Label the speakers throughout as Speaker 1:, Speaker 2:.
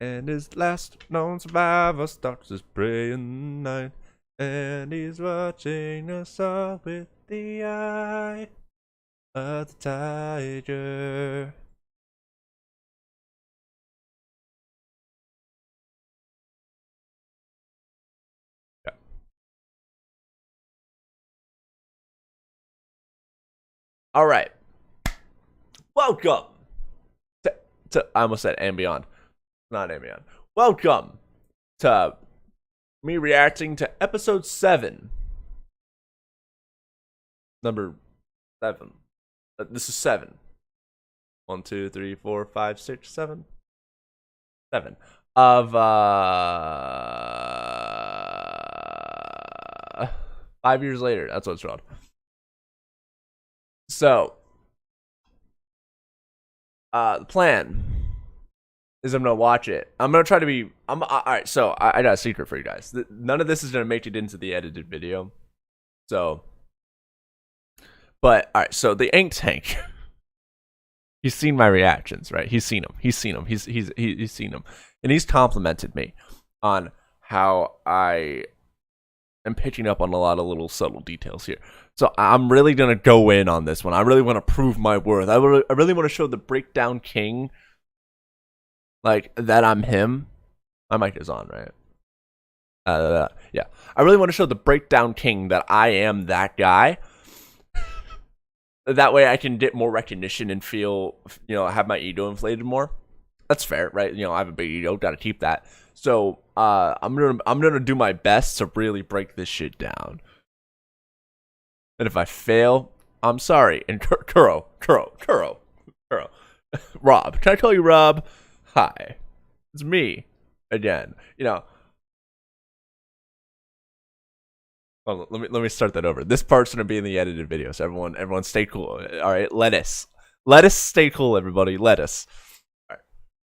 Speaker 1: And his last known survivor stalks his prey in the night. And he's watching us all with the eye of the tiger. Yeah. All right. Welcome to I almost said and beyond. Not and beyond. Welcome to me reacting to episode 7. Number 7. This is 7. 1, 2, 3, 4, 5, 6, 7. 7 of 5 years later. That's what it's called. So, the plan is I'm gonna watch it. I'm gonna try to be. All right. So I got a secret for you guys. None of this is gonna make it into the edited video. So, but all right. So the ink tank. He's seen my reactions, right? He's seen them. He's seen them. He's seen them, and he's complimented me on how I am picking up on a lot of little subtle details here. So I'm really gonna go in on this one. I really want to prove my worth. I really want to show the breakdown king, like that I'm him. My mic is on, right? Yeah. I really want to show the breakdown king that I am that guy. That way I can get more recognition and feel, have my ego inflated more. That's fair, right? I have a big ego, gotta keep that. So I'm gonna do my best to really break this shit down. And if I fail, I'm sorry. And Kuro, Rob, can I call you Rob? Hi, it's me again. Well, let me start that over. This part's gonna be in the edited video, so everyone stay cool. All right, let us stay cool, everybody. Let us. All right,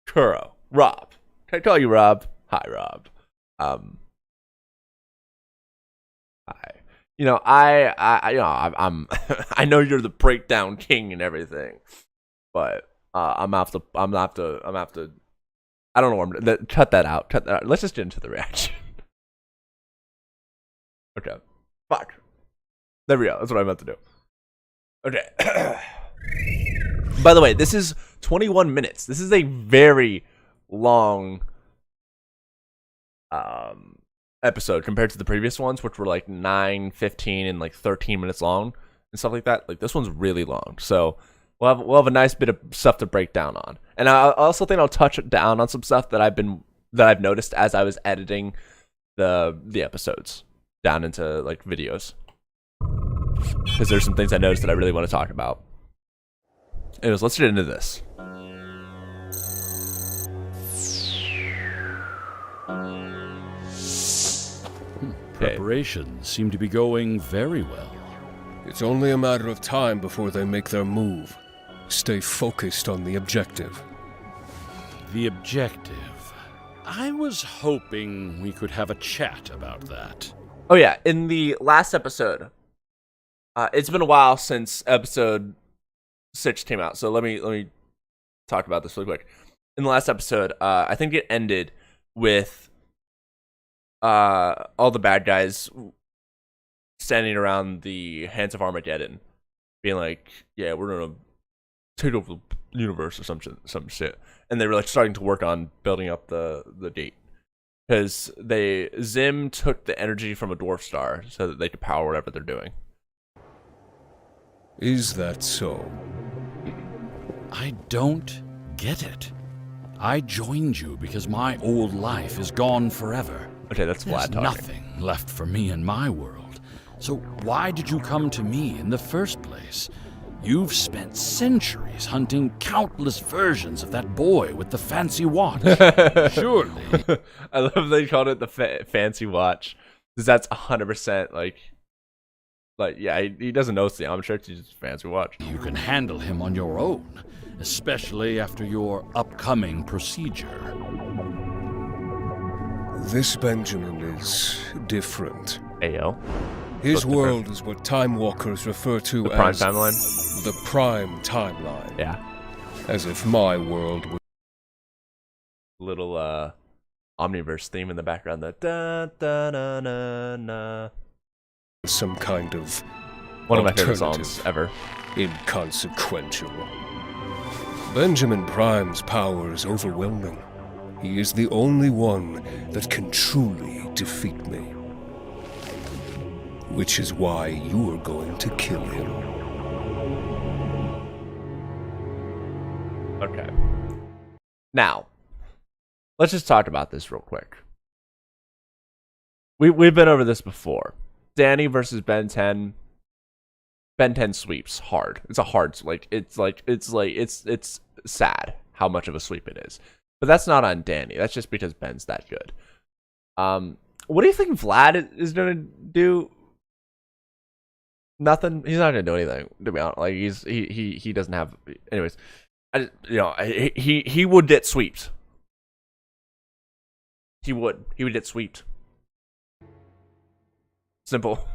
Speaker 1: Kuro, Rob, can I call you Rob? Hi, Rob. Hi. I'm I know you're the breakdown king and everything, but I'm gonna have to. I don't know. Cut that out. Let's just get into the reaction. Okay. Fuck. There we go. That's what I meant to do. Okay. By the way, this is 21 minutes. This is a very long episode compared to the previous ones, which were like 9, 15, and like 13 minutes long and stuff like that. Like this one's really long. So we'll have a nice bit of stuff to break down on. And I also think I'll touch down on some stuff that I've noticed as I was editing the episodes down into like videos, because there's some things I noticed that I really want to talk about. Anyways, let's get into this.
Speaker 2: Preparations seem to be going very well.
Speaker 3: It's only a matter of time before they make their move. Stay focused on the objective.
Speaker 2: The objective. I was hoping we could have a chat about that.
Speaker 1: Oh yeah, in the last episode, it's been a while since episode 6 came out, so let me talk about this really quick. In the last episode, I think it ended with all the bad guys standing around the Hands of Armageddon, being like, "Yeah, we're gonna take over the universe" or some shit, and they were like starting to work on building up the gate. Because Zim took the energy from a dwarf star so that they could power whatever they're doing.
Speaker 3: Is that so?
Speaker 2: I don't get it. I joined you because my old life is gone forever.
Speaker 1: Okay, that's Vlad talking.
Speaker 2: There's nothing left for me in my world. So why did you come to me in the first place? You've spent centuries hunting countless versions of that boy with the fancy watch. Surely.
Speaker 1: I love they called it the fancy watch, because that's 100% like yeah, he doesn't know the I'm sure it's just a fancy watch.
Speaker 2: You can handle him on your own, especially after your upcoming procedure.
Speaker 3: This Benjamin is different.
Speaker 1: Ayo.
Speaker 3: His world is what Time Walkers refer to
Speaker 1: The prime
Speaker 3: as
Speaker 1: timeline?
Speaker 3: the Prime Timeline.
Speaker 1: Yeah.
Speaker 3: As if my world
Speaker 1: little Omniverse theme in the background. The da da na na na.
Speaker 3: Some kind of
Speaker 1: One of my favorite
Speaker 3: alternative.
Speaker 1: songs ever.
Speaker 3: Inconsequential. Benjamin Prime's power is overwhelming. He is the only one that can truly defeat me. Which is why you are going to kill him.
Speaker 1: Okay. Now, let's just talk about this real quick. We've been over this before. Danny versus Ben 10. Ben 10 sweeps hard. It's a hard it's sad how much of a sweep it is. But that's not on Danny. That's just because Ben's that good. What do you think Vlad is gonna do? Nothing. He's not gonna do anything, to be honest. Like he doesn't have. Anyways, he would get sweeped. He would get sweeped. Simple.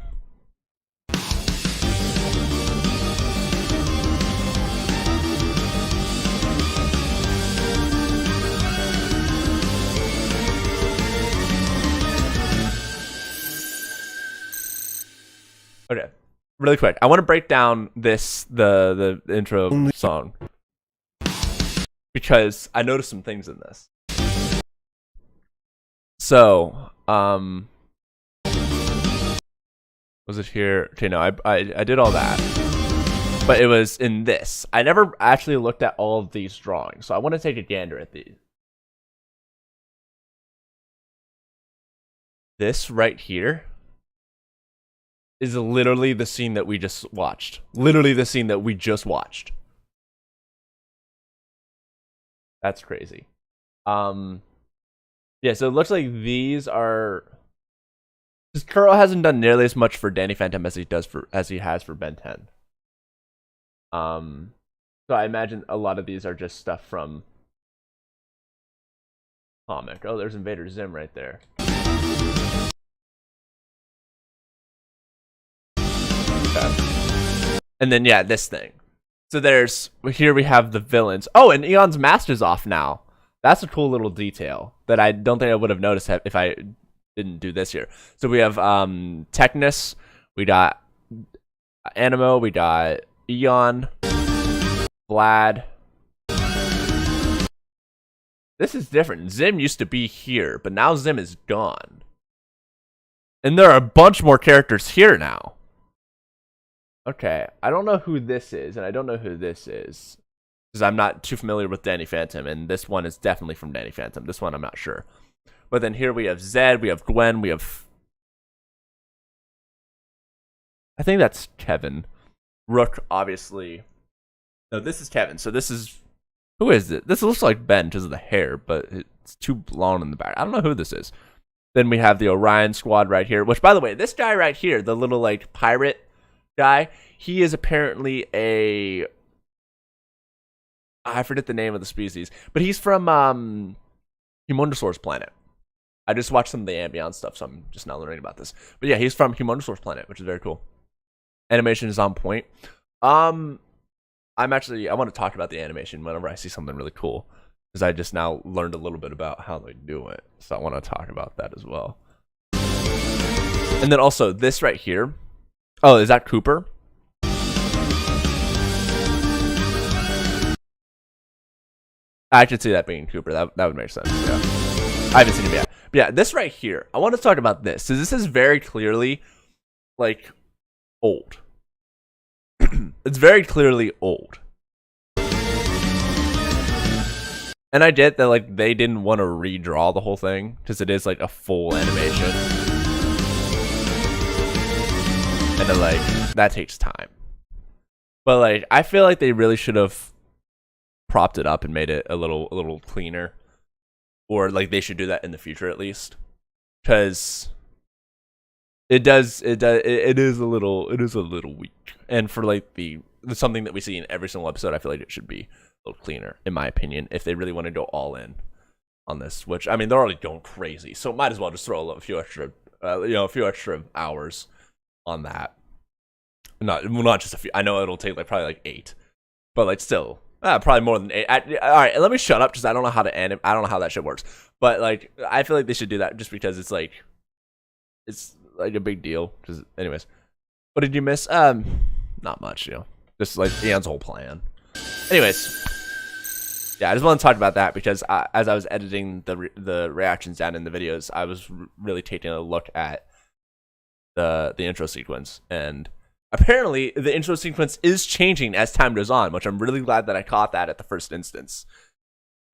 Speaker 1: Okay, really quick. I want to break down the intro song because I noticed some things in this. So, was it here? Okay, no, I did all that, but it was in this. I never actually looked at all of these drawings, so I want to take a gander at these. This right here is literally the scene that we just watched. Literally the scene that we just watched. That's crazy. Yeah, so it looks like these are. Because Kuro hasn't done nearly as much for Danny Phantom as he has for Ben 10. So I imagine a lot of these are just stuff from comic. Oh, there's Invader Zim right there. Okay. And then yeah, this thing. So here we have the villains. Oh, and Eon's mask is off now. That's a cool little detail that I don't think I would have noticed if I didn't do this here. So we have Technus, we got Animo, we got Eon, Vlad. This is different. Zim used to be here, but now Zim is gone. And there are a bunch more characters here now. Okay, I don't know who this is, and I don't know who this is. Because I'm not too familiar with Danny Phantom, and this one is definitely from Danny Phantom. This one I'm not sure. But then here we have Zed, we have Gwen, we have... I think that's Kevin. Rook, obviously. No, this is Kevin. So this is... Who is it? This looks like Ben because of the hair, but it's too long in the back. I don't know who this is. Then we have the Orion squad right here. Which, by the way, this guy right here, the little, like, pirate guy, he is apparently a... I forget the name of the species. But he's from Humondosaur's planet. I just watched some of the Ambient stuff, so I'm just now learning about this. But yeah, he's from Humondosaur's planet, which is very cool. Animation is on point. I want to talk about the animation whenever I see something really cool. Because I just now learned a little bit about how they do it. So I want to talk about that as well. And then also, this right here. Oh, is that Cooper? I could see that being Cooper. That would make sense. Yeah. I haven't seen him yet. But yeah, this right here. I want to talk about this. So this is very clearly, like, old. It's very clearly old. And I get that, like, they didn't want to redraw the whole thing. Because it is, like, a full animation. And then, like, that takes time. But, like, I feel like they really should have propped it up and made it a little cleaner, or like they should do that in the future at least, because it is a little weak, and for like the something that we see in every single episode, I feel like it should be a little cleaner in my opinion if they really want to go all in on this, which I mean they're already going crazy, so might as well just throw a few extra hours on that. Not just a few. I know it'll take like probably like 8, but like still Probably more than 8. All right, let me shut up because I don't know how to anim. I don't know how that shit works. But like, I feel like they should do that just because it's like a big deal. Just, anyways, what did you miss? Not much, you know. Just like Ian's whole plan. Anyways, yeah, I just want to talk about that because as I was editing the reactions down in the videos, I was really taking a look at the intro sequence, and apparently the intro sequence is changing as time goes on, which I'm really glad that I caught that at the first instance.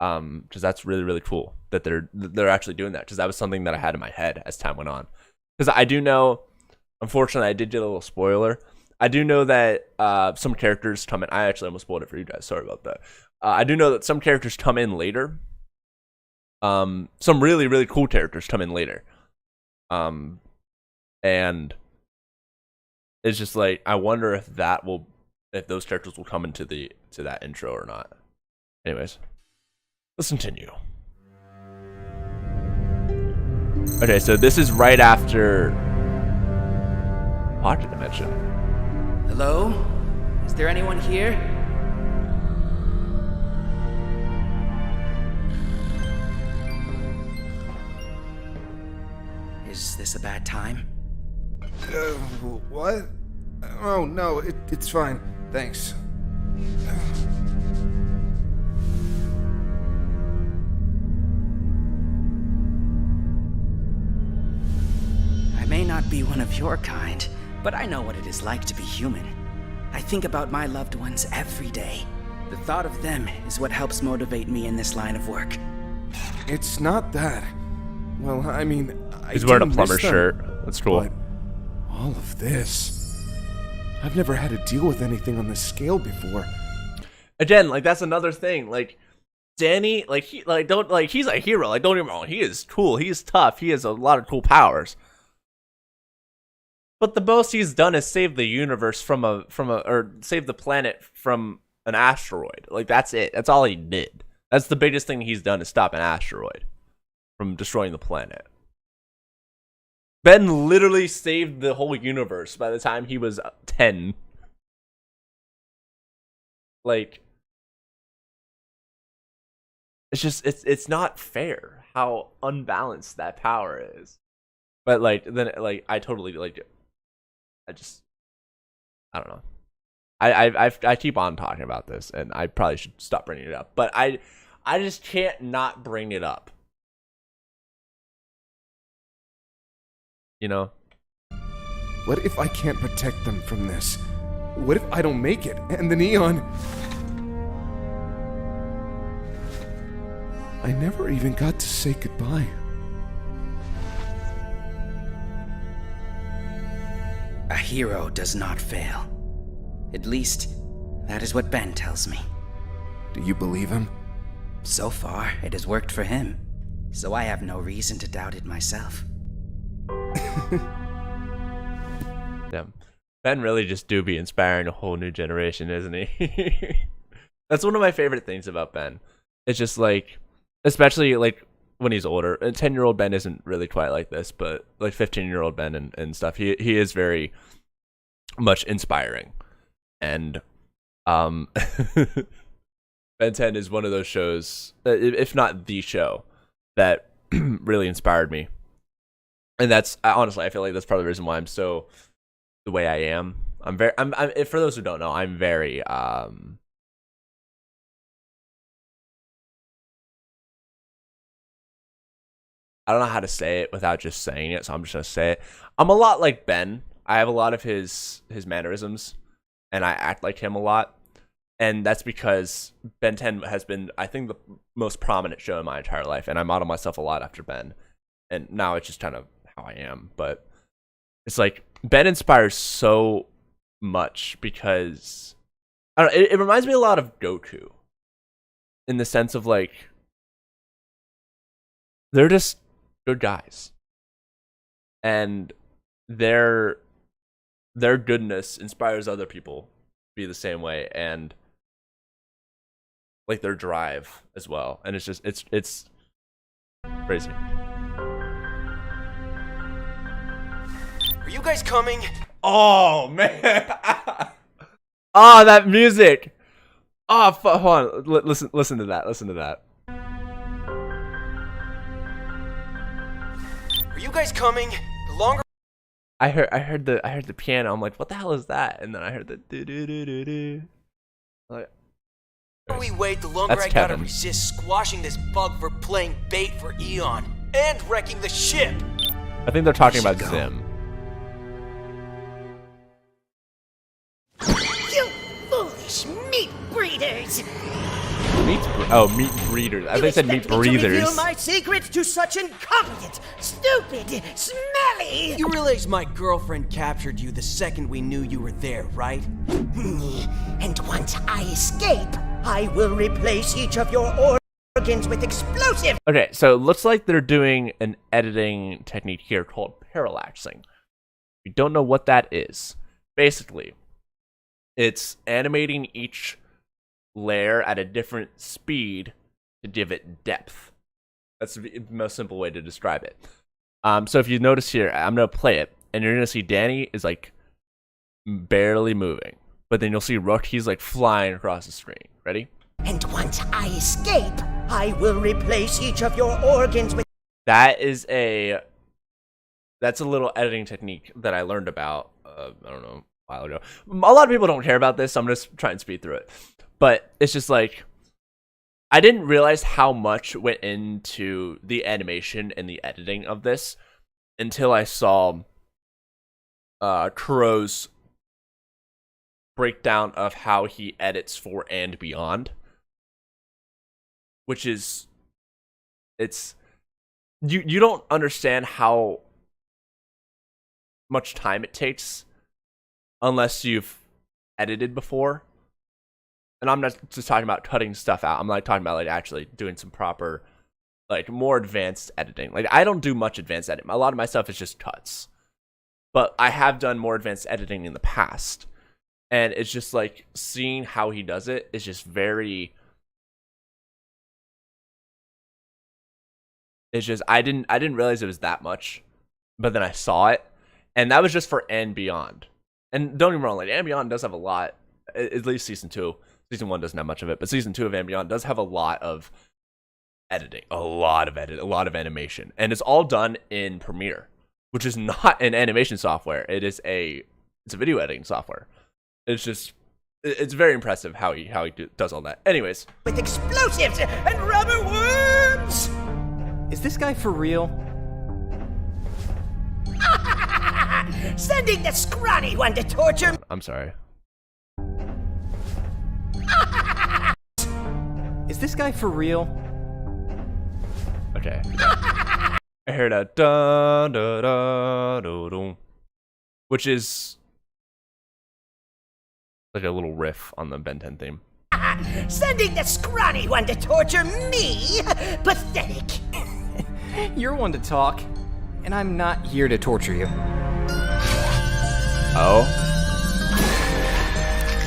Speaker 1: Because that's really, really cool that they're actually doing that, because that was something that I had in my head as time went on. Because I do know, unfortunately, I did get a little spoiler. I do know that some characters come in. I actually almost spoiled it for you guys. Sorry about that. I do know that some characters come in later. Some really, really cool characters come in later. And it's just like, I wonder if those characters will come into to that intro or not. Anyways, let's continue. Okay, so this is right after Pocket Dimension.
Speaker 4: Hello? Is there anyone here? Is this a bad time?
Speaker 5: What? Oh, no, it's fine. Thanks.
Speaker 4: I may not be one of your kind, but I know what it is like to be human. I think about my loved ones every day. The thought of them is what helps motivate me in this line of work.
Speaker 5: It's not that. Well, I mean,
Speaker 1: He's wearing a plumber shirt. That's cool.
Speaker 5: But all of this... I've never had to deal with anything on this scale before.
Speaker 1: Again, like, that's another thing. Like, Danny, like, he's a hero. Like, don't get me wrong. He is cool. He's tough. He has a lot of cool powers. But the most he's done is save the universe or save the planet from an asteroid. Like, that's it. That's all he did. That's the biggest thing he's done, is stop an asteroid from destroying the planet. Ben literally saved the whole universe by the time he was 10. Like, it's just, it's not fair how unbalanced that power is. But like, then like, I totally like it. I don't know. I keep on talking about this, and I probably should stop bringing it up. But I just can't not bring it up. You know?
Speaker 5: What if I can't protect them from this? What if I don't make it, and the neon... I never even got to say goodbye.
Speaker 4: A hero does not fail. At least, that is what Ben tells me.
Speaker 5: Do you believe him?
Speaker 4: So far, it has worked for him, so I have no reason to doubt it myself.
Speaker 1: Damn. Ben really just do be inspiring a whole new generation, isn't he? That's one of my favorite things about Ben. It's just like, especially like when he's older. A 10-year-old Ben isn't really quite like this, but like 15-year-old Ben and stuff, he is very much inspiring. And Ben 10 is one of those shows, if not the show, that really inspired me. And that's, honestly, I feel like that's part of the reason why I'm so the way I am. I'm for those who don't know, I'm very I don't know how to say it without just saying it, so I'm just gonna say it. I'm a lot like Ben. I have a lot of his mannerisms, and I act like him a lot. And that's because Ben 10 has been, I think, the most prominent show in my entire life, and I model myself a lot after Ben. And now it's just kind of how I am. But it's like, Ben inspires so much because, I don't know, it reminds me a lot of Goku. In the sense of like, they're just good guys. And their goodness inspires other people to be the same way, and like their drive as well. And it's just it's crazy.
Speaker 6: Are you guys coming?
Speaker 1: Oh man. Oh, that music. Oh, hold on. Listen to that. Listen to that.
Speaker 6: Are you guys coming? The longer
Speaker 1: I heard the piano. I'm like, what the hell is that? And then I heard the do do do do do. Like,
Speaker 6: we wait, the longer
Speaker 1: That's
Speaker 6: I gotta
Speaker 1: Kevin.
Speaker 6: resist squashing this bug for playing bait for Eon and wrecking the ship.
Speaker 1: I think they're talking about
Speaker 6: go.
Speaker 1: Zim.
Speaker 7: You foolish meat breeders!
Speaker 1: Meat breeders. I think they said meat
Speaker 7: expect me to reveal
Speaker 1: breathers.
Speaker 7: my secrets to such incompetent, stupid, smelly...
Speaker 6: You realize my girlfriend captured you the second we knew you were there, right?
Speaker 7: And once I escape, I will replace each of your organs with explosive...
Speaker 1: Okay, so it looks like they're doing an editing technique here called parallaxing. We don't know what that is. Basically, it's animating each layer at a different speed to give it depth. That's the most simple way to describe it. So if you notice here, I'm going to play it, and you're going to see Danny is like barely moving. But then you'll see Rook, he's like flying across the screen. Ready?
Speaker 7: And once I escape, I will replace each of your organs with...
Speaker 1: That's a little editing technique that I learned about, I don't know, a while ago. A lot of people don't care about this, so I'm just trying to speed through it. But it's just like, I didn't realize how much went into the animation and the editing of this until I saw Kuro's breakdown of how he edits for And Beyond. Which is, you don't understand how much time it takes unless you've edited before. And I'm not just talking about cutting stuff out. I'm like talking about like actually doing some proper, like more advanced editing. Like I don't do much advanced editing. A lot of my stuff is just cuts. But I have done more advanced editing in the past. And it's just like seeing how he does it is just very... It's just I didn't realize it was that much, but then I saw it, and that was just for And Beyond. And don't get me wrong, like And Beyond does have a lot. At least season 2. Season 1 doesn't have much of it, but season 2 of And Beyond does have a lot of editing, a lot of animation, and it's all done in Premiere, which is not an animation software. It's a video editing software. It's very impressive how he does all that. Anyways,
Speaker 7: with explosives and rubber worms!
Speaker 6: Is this guy for real?
Speaker 7: Sending the scrawny one to torture...
Speaker 1: I'm sorry.
Speaker 6: Is this guy for real?
Speaker 1: Okay. I heard a da da da da da, which is like a little riff on the Ben 10 theme.
Speaker 7: Sending the scrawny one to torture me? Pathetic.
Speaker 8: You're one to talk, and I'm not here to torture you.
Speaker 1: Oh.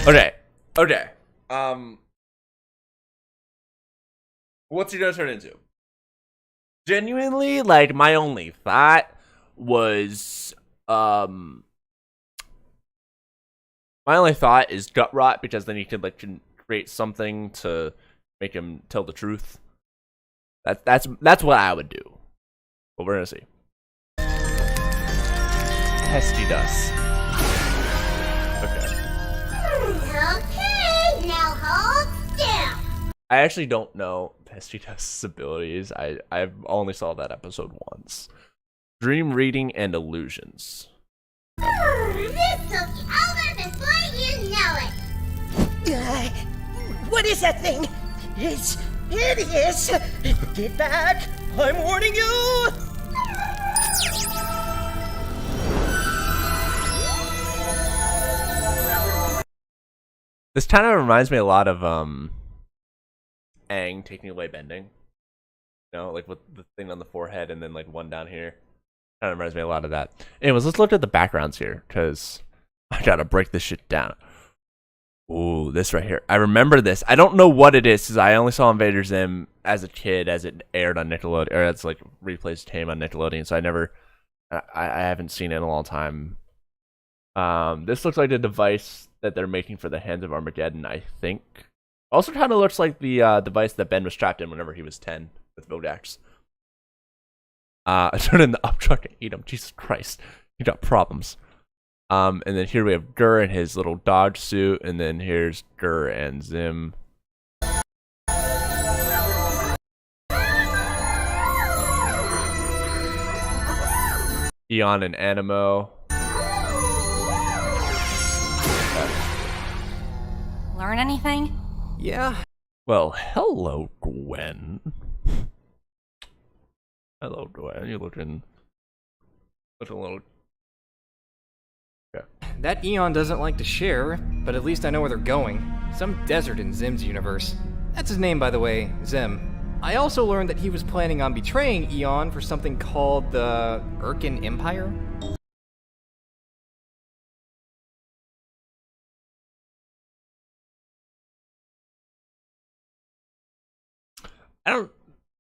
Speaker 1: Okay. What's he gonna turn into? Genuinely, like my only thought was, my only thought is gut rot, because then you could like create something to make him tell the truth. That's what I would do. But we're gonna see. Pesty dust. Okay.
Speaker 9: Okay, now hold still.
Speaker 1: I actually don't know Pesty Dust's abilities. I've only saw that episode once. Dream reading and illusions.
Speaker 9: This will be over before you know it.
Speaker 7: What is that thing? It's hideous. Get back. I'm warning you.
Speaker 1: This kind of reminds me a lot of Aang taking away bending. You know, like with the thing on the forehead and then like one down here. Kind of reminds me a lot of that. Anyways, let's look at the backgrounds here, because I gotta break this shit down. Ooh, this right here. I remember this. I don't know what it is, because I only saw Invader Zim as a kid, as it aired on Nickelodeon, or it's like replaced Tame on Nickelodeon. So I haven't seen it in a long time. This looks like the device that they're making for the Hands of Armageddon, I think. Also kind of looks like the device that Ben was trapped in whenever he was 10 with Vodax. Turn in the up truck and eat him. Jesus Christ. You got problems. And then here we have Gur in his little dodge suit, and then here's Gur and Zim. Eon and Animo.
Speaker 10: Learn anything?
Speaker 8: Yeah.
Speaker 1: Well, hello, Gwen. Hello, Gwen. You're looking a little. Yeah.
Speaker 8: That Eon doesn't like to share, but at least I know where they're going. Some desert in Zim's universe. That's his name, by the way, Zim. I also learned that he was planning on betraying Eon for something called the Urkin Empire.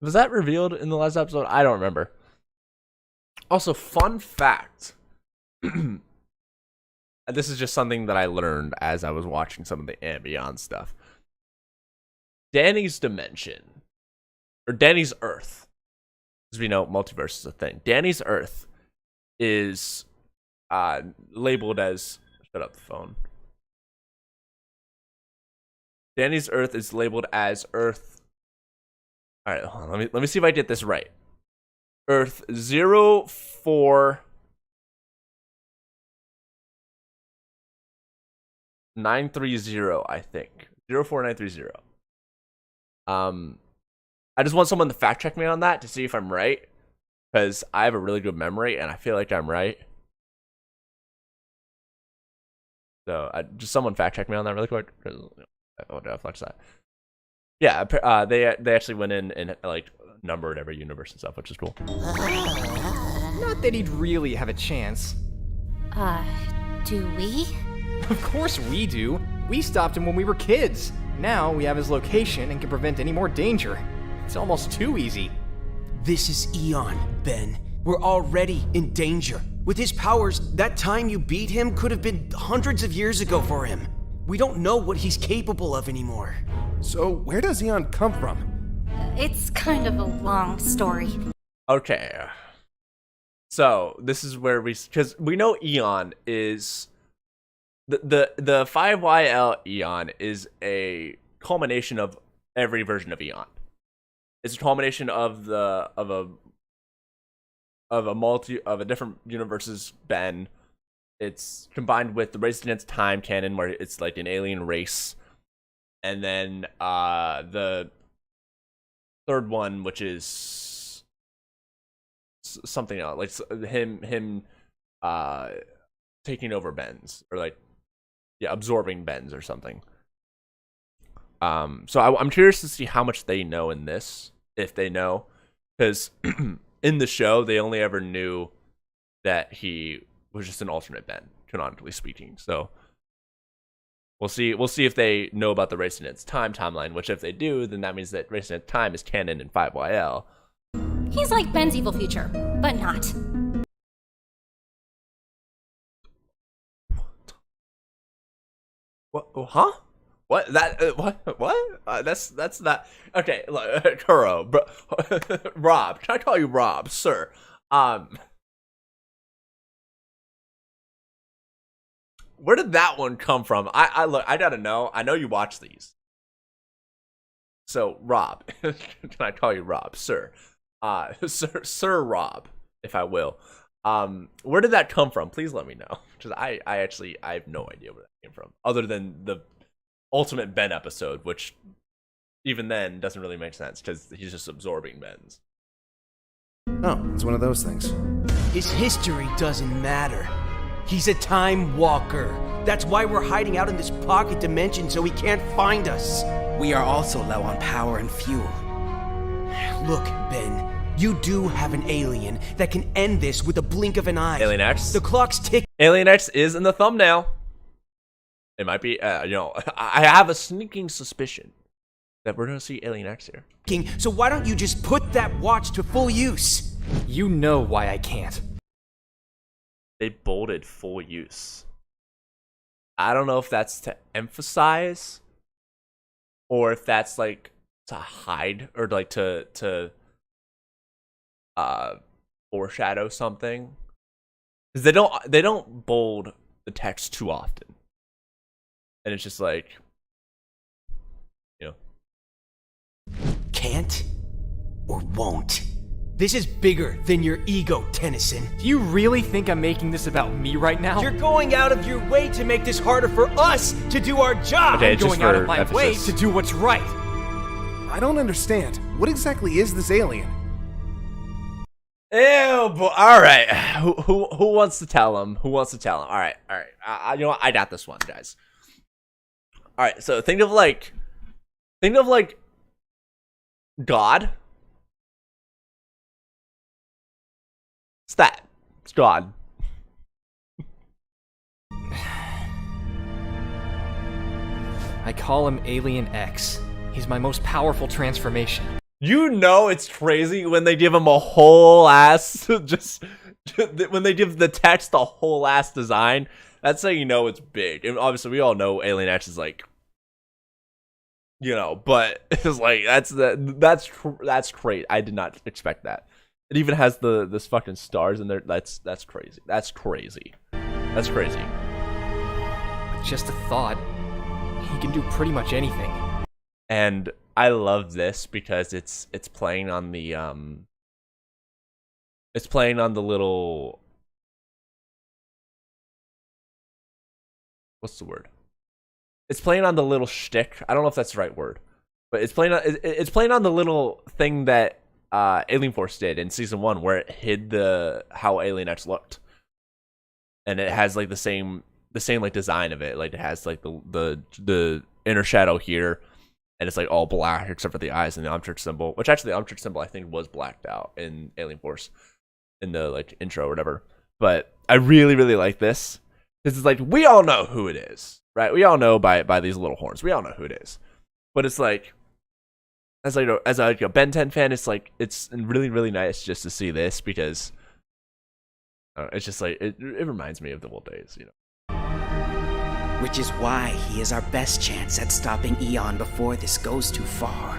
Speaker 1: Was that revealed in the last episode? I don't remember. Also, fun fact. This is just something that I learned as I was watching some of the Ambient stuff. Danny's dimension, or Danny's Earth, as we know, multiverse is a thing. Danny's Earth is labeled as. Shut up the phone. Danny's Earth is labeled as Earth. All right, hold on. Let me see if I get this right. Earth 04930, I think. 04930. I just want someone to fact check me on that to see if I'm right, because I have a really good memory and I feel like I'm right. So just someone fact check me on that really quick. I'll flex that. Yeah, they actually went in and like numbered every universe and stuff, which is cool.
Speaker 8: Not that he'd really have a chance.
Speaker 10: Do we?
Speaker 8: Of course we do. We stopped him when we were kids. Now we have his location and can prevent any more danger. It's almost too easy.
Speaker 6: This is Eon, Ben. We're already in danger. With his powers, that time you beat him could have been hundreds of years ago for him. We don't know what he's capable of anymore.
Speaker 5: So, where does Eon come from?
Speaker 10: It's kind of a long story.
Speaker 1: Okay. So, this is where because we know Eon is the 5YL Eon is a culmination of every version of Eon. It's a culmination of a different universe's Ben. It's combined with the Race Against Time canon, where it's like an alien race, and then the third one, which is something else, like him taking over Ben's, or like absorbing Ben's or something. So I'm curious to see how much they know in this, if they know, because in the show they only ever knew that he was just an alternate Ben, canonically speaking. So we'll see if they know about the Race in its Time timeline, which if they do, then that means that Race in its Time is canon in 5YL.
Speaker 10: He's like Ben's evil future, but not.
Speaker 1: What? Huh? What? That? What? That's not okay. Look, Kuro, bro, Rob. Can I call you Rob, sir? Where did that one come from? I look. I gotta know. I know you watch these. So Rob, can I call you Rob, sir? Sir Rob, if I will. Where did that come from? Please let me know, because I have no idea where that came from, other than the Ultimate Ben episode, which even then doesn't really make sense because he's just absorbing Ben's.
Speaker 5: Oh, it's one of those things.
Speaker 6: His history doesn't matter. He's a time walker. That's why we're hiding out in this pocket dimension so he can't find us. We are also low on power and fuel. Look, Ben, you do have an alien that can end this with a blink of an eye.
Speaker 1: Alien X?
Speaker 6: The clock's ticking.
Speaker 1: Alien X is in the thumbnail. It might be, I have a sneaking suspicion that we're going to see Alien X here.
Speaker 6: So why don't you just put that watch to full use?
Speaker 8: You know why I can't.
Speaker 1: They bolded full use. I don't know if that's to emphasize or if that's like to hide or like to foreshadow something. Because they don't bold the text too often. And it's just like, you know.
Speaker 6: Can't or won't. This is bigger than your ego, Tennyson.
Speaker 8: Do you really think I'm making this about me right now?
Speaker 6: You're going out of your way to make this harder for us to do our job.
Speaker 1: Okay,
Speaker 8: I'm
Speaker 1: just
Speaker 8: going out
Speaker 1: for
Speaker 8: of my
Speaker 1: emphasis.
Speaker 8: way to do what's right.
Speaker 5: I don't understand. What exactly is this alien?
Speaker 1: Ew, but all right. Who wants to tell him? Who wants to tell him? All right. You know what? I got this one, guys. All right. So think of like God. It's that. It's God.
Speaker 8: I call him Alien X. He's my most powerful transformation.
Speaker 1: You know it's crazy when they give him a whole ass just when they give the text a whole ass design. That's how you know it's big. And obviously we all know Alien X is like, you know, but it's like that's crazy. I did not expect that. It even has this fucking stars in there. That's crazy. That's crazy. That's crazy.
Speaker 8: Just a thought. He can do pretty much anything.
Speaker 1: And I love this because it's playing on the little, what's the word? It's playing on the little shtick. I don't know if that's the right word, but it's playing on the little thing that Alien Force did in season 1, where it hid how Alien X looked, and it has like the same like design of it. Like it has like the inner shadow here, and it's like all black except for the eyes and the Umtrick symbol. Which actually the Umtrick symbol I think was blacked out in Alien Force in the like intro or whatever. But I really like this because it's like we all know who it is, right? We all know by these little horns. We all know who it is, but it's like. As a Ben 10 fan, it's like it's really nice just to see this because it's just like it reminds me of the old days, you know.
Speaker 4: Which is why he is our best chance at stopping Eon before this goes too far.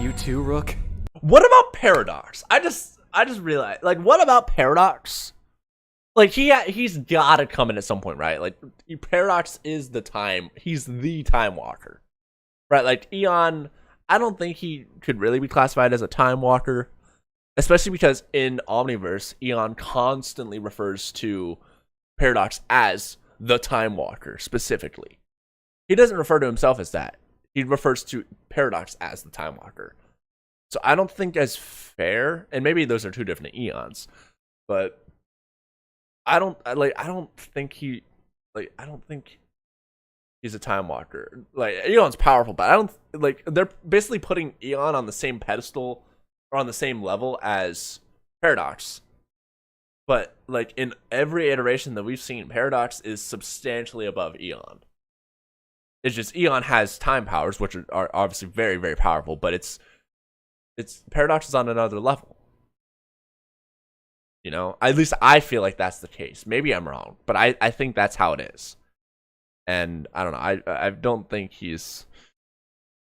Speaker 8: You too, Rook?
Speaker 1: What about Paradox? I just realized, like, what about Paradox? Like he's gotta come in at some point, right? Like Paradox is he's the Time Walker, right? Like Eon. I don't think he could really be classified as a Time Walker, especially because in Omniverse, Eon constantly refers to Paradox as the Time Walker, specifically. He doesn't refer to himself as that. He refers to Paradox as the Time Walker. So I don't think as fair, and maybe those are two different Eons, but I don't think he's a Time Walker. Like Eon's powerful, but I don't like they're basically putting Eon on the same pedestal or on the same level as Paradox. But like in every iteration that we've seen, Paradox is substantially above Eon. It's just Eon has time powers, which are obviously very powerful, but it's Paradox is on another level. You know, at least I feel like that's the case. Maybe I'm wrong, but I think that's how it is. And I don't know. I don't think he's,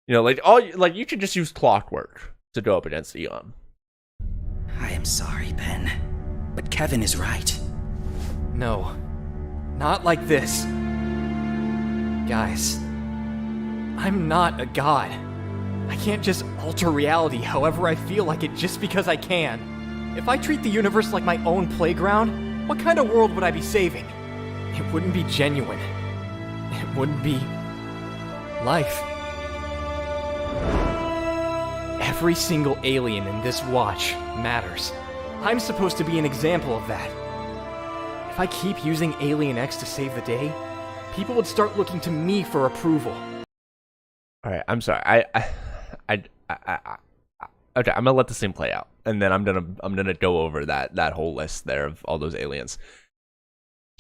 Speaker 1: you know, like you could just use Clockwork to go up against Eon.
Speaker 4: I am sorry, Ben, but Kevin is right.
Speaker 8: No, not like this. Guys, I'm not a god. I can't just alter reality however I feel like it just because I can. If I treat the universe like my own playground, what kind of world would I be saving? It wouldn't be genuine. It wouldn't be life. Every single alien in this watch matters. I'm supposed to be an example of that. If I keep using Alien X to save the day, people would start looking to me for approval.
Speaker 1: All right, I'm sorry. Okay, I'm gonna let the scene play out, and then I'm gonna go over that whole list there of all those aliens.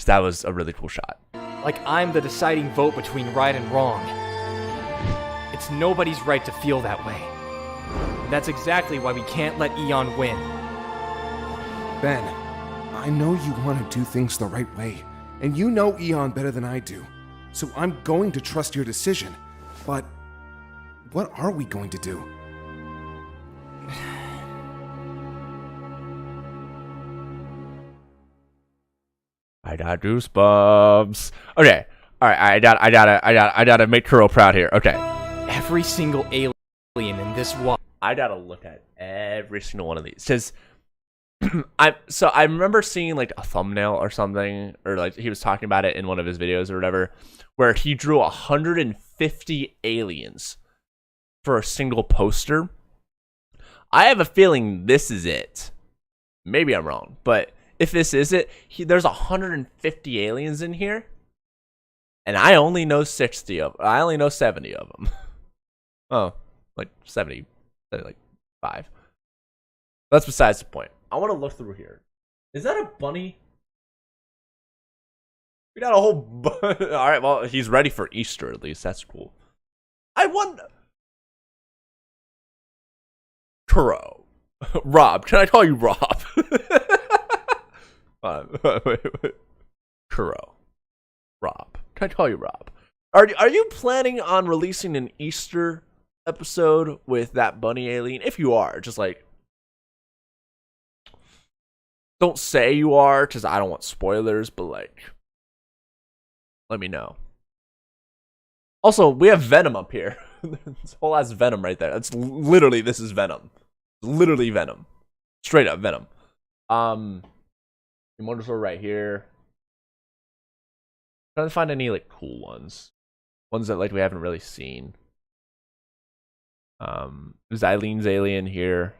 Speaker 1: That was a really cool shot.
Speaker 8: Like I'm the deciding vote between right and wrong. It's nobody's right to feel that way. And that's exactly why we can't let Eon win.
Speaker 5: Ben, I know you want to do things the right way, and you know Eon better than I do, so I'm going to trust your decision, but What are we going to do?
Speaker 1: I got goosebumps. Okay. All right. I gotta make Kuro proud here. Okay.
Speaker 8: Every single alien in this world.
Speaker 1: I gotta look at every single one of these. It says, I remember seeing like a thumbnail or something, or like he was talking about it in one of his videos or whatever, where he drew 150 aliens for a single poster. I have a feeling this is it. Maybe I'm wrong, but if this is it, there's 150 aliens in here, and I only know 60 of. I only know 70 of them. Oh, like 70, like 5. That's besides the point. I want to look through here. Is that a bunny? We got a whole. All right, well, he's ready for Easter at least. That's cool. I wonder. Kuro. Rob. Can I call you Rob? Wait. Kuro. Rob. Can I call you Rob? Are you planning on releasing an Easter episode with that bunny alien? If you are, just like, don't say you are, because I don't want spoilers, but like, let me know. Also, we have Venom up here. This whole ass Venom right there. That's literally, this is Venom. Literally Venom. Straight up Venom. Immortal right here. Trying to find any like cool ones. Ones that like we haven't really seen. There's Eileen's alien here.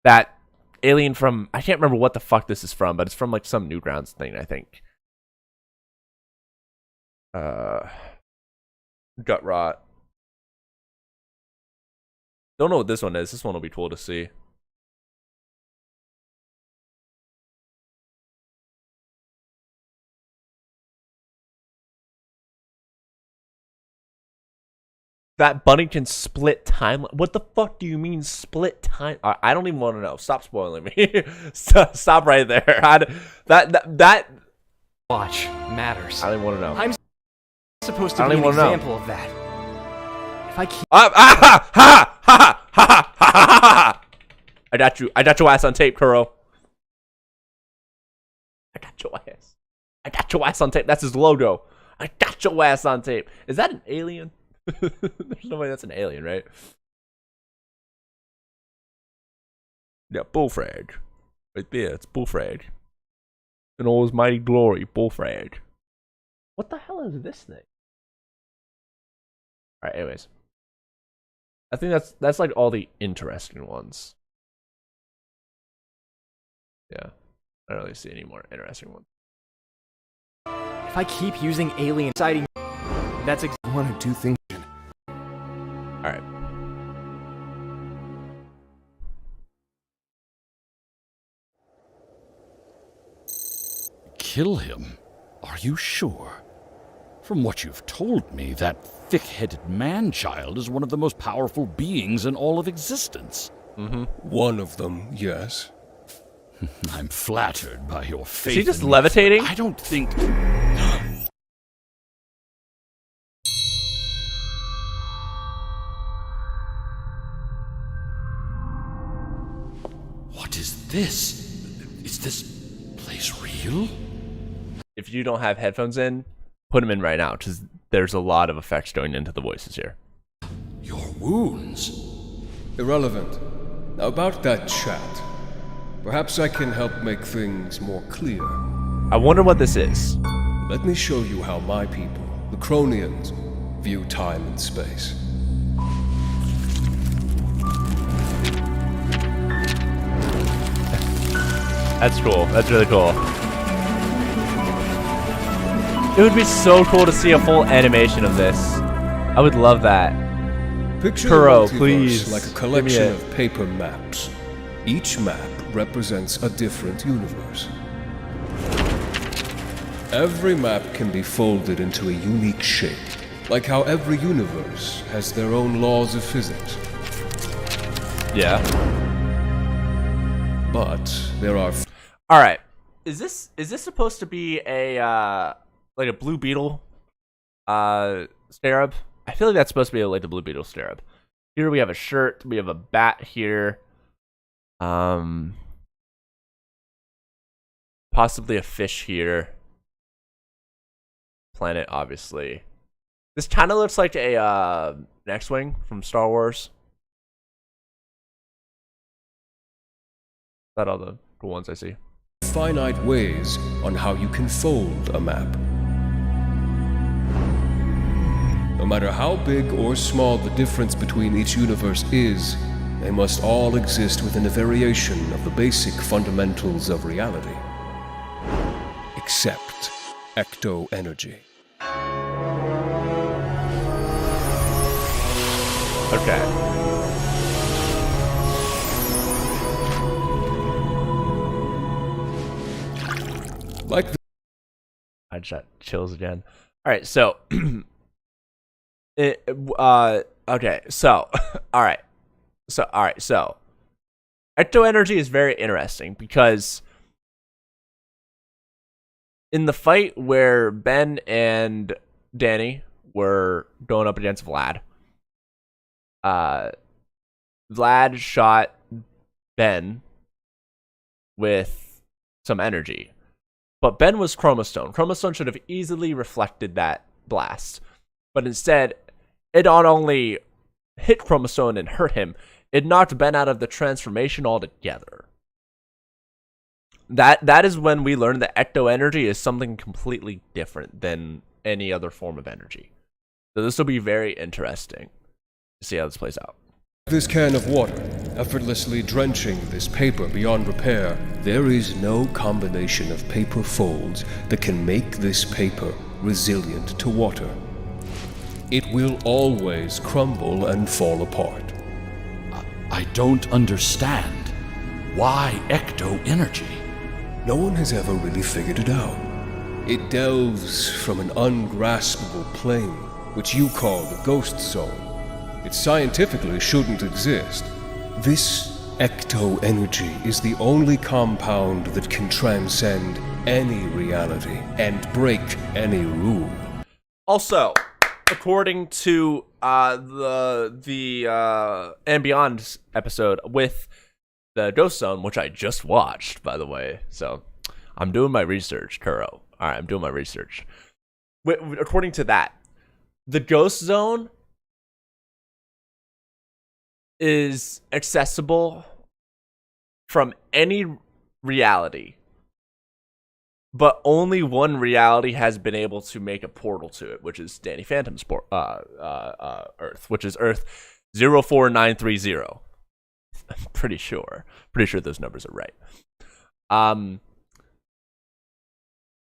Speaker 1: That alien from, I can't remember what the fuck this is from, but it's from like some Newgrounds thing, I think. Gut rot. Don't know what this one is. This one will be cool to see. That bunny can split time. What the fuck do you mean split time? I don't even want to know. Stop spoiling me. Stop right there. That
Speaker 8: Watch matters.
Speaker 1: I don't even want to know.
Speaker 8: I'm supposed to be an example of that. If I keep
Speaker 1: I got you. I got your ass on tape, Kuro. I got your ass. I got your ass on tape. That's his logo. I got your ass on tape. Is that an alien? There's no way that's an alien, right? Yeah, bullfrag. Right there, it's bullfrag. In all his mighty glory, bullfrag. What the hell is this thing? Alright, anyways. I think that's like all the interesting ones. Yeah. I don't really see any more interesting ones.
Speaker 8: If I keep using alien sighting, that's
Speaker 5: I want to do things.
Speaker 1: Alright.
Speaker 2: Kill him? Are you sure? From what you've told me, that thick-headed man-child is one of the most powerful beings in all of existence.
Speaker 3: One of them, yes.
Speaker 2: I'm flattered by your faith.
Speaker 1: Is he just
Speaker 2: in me.
Speaker 1: levitating?
Speaker 2: I don't think... What is this? Is this place real?
Speaker 1: If you don't have headphones in, put them in right now, because there's a lot of effects going into the voices here.
Speaker 2: Your wounds?
Speaker 3: Irrelevant. Now about that chat. Perhaps I can help make things more clear.
Speaker 1: I wonder what this is.
Speaker 3: Let me show you how my people, the Cronians, view time and space.
Speaker 1: That's cool. That's really cool. It would be so cool to see a full animation of this. I would love that.
Speaker 3: Picture
Speaker 1: Kuro,
Speaker 3: the multiverse
Speaker 1: please,
Speaker 3: like a
Speaker 1: give me
Speaker 3: collection
Speaker 1: it.
Speaker 3: of paper maps. Each map represents a different universe. Every map can be folded into a unique shape, like how every universe has their own laws of physics.
Speaker 1: Yeah.
Speaker 3: But there are
Speaker 1: All right. Is this supposed to be a like a blue beetle scarab? I feel like that's supposed to be like the Blue Beetle scarab. Here we have a shirt. We have a bat here. Possibly a fish here. Planet, obviously. This kind of looks like a an X-wing from Star Wars. Is that all the cool ones I see?
Speaker 3: Finite ways on how you can fold a map. No matter how big or small the difference between each universe is, they must all exist within a variation of the basic fundamentals of reality. Except ecto-energy.
Speaker 1: Okay.
Speaker 3: Like the
Speaker 1: I just got chills again. All right, so okay, so all right. So ecto energy is very interesting because in the fight where Ben and Danny were going up against Vlad, Vlad shot Ben with some energy. But Ben was Chromostone. Chromostone should have easily reflected that blast. But instead, it not only hit Chromostone and hurt him, it knocked Ben out of the transformation altogether. That is when we learned that ecto energy is something completely different than any other form of energy. So this will be very interesting to see how this plays out.
Speaker 3: this can of water, effortlessly drenching this paper beyond repair, there is no combination of paper folds that can make this paper resilient to water. It will always crumble and fall apart.
Speaker 2: I don't understand. Why ecto energy?
Speaker 3: No one has ever really figured it out. It delves from an ungraspable plane, which you call the ghost zone. It scientifically shouldn't exist. This ecto-energy is the only compound that can transcend any reality and break any rule.
Speaker 1: Also, according to the And Beyond episode with the Ghost Zone, which I just watched, by the way, so I'm doing my research, Kuro. All right, I'm doing my research. According to that, the Ghost Zone is accessible from any reality, but only one reality has been able to make a portal to it, which is Danny Phantom's Earth, which is Earth 04930. I'm pretty sure those numbers are right.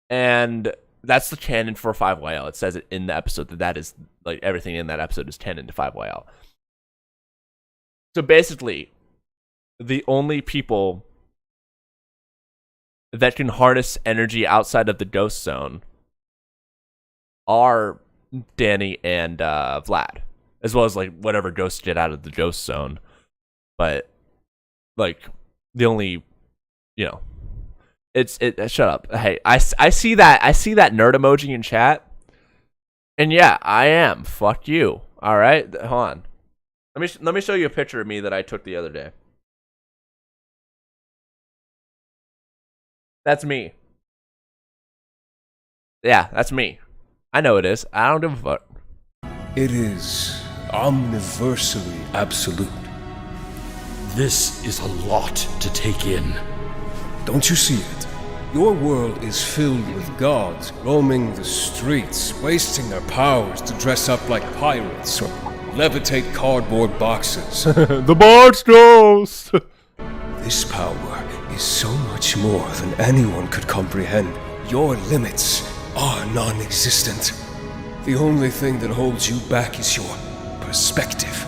Speaker 1: And that's the canon for 5YL. It says it in the episode that is, like, everything in that episode is canon to 5YL. So basically, the only people that can harness energy outside of the Ghost Zone are Danny and Vlad, as well as like whatever ghosts get out of the Ghost Zone. But like the only, shut up. Hey, I see that nerd emoji in chat, and yeah, I am. Fuck you. All right, hold on. Let me show you a picture of me that I took the other day. That's me. Yeah, that's me. I know it is. I don't give a fuck.
Speaker 3: It is omniversally absolute.
Speaker 2: This is a lot to take in.
Speaker 3: Don't you see it? Your world is filled with gods roaming the streets, wasting their powers to dress up like pirates or levitate cardboard boxes.
Speaker 1: The Bard's Ghost!
Speaker 3: This power is so much more than anyone could comprehend. Your limits are non-existent. The only thing that holds you back is your perspective.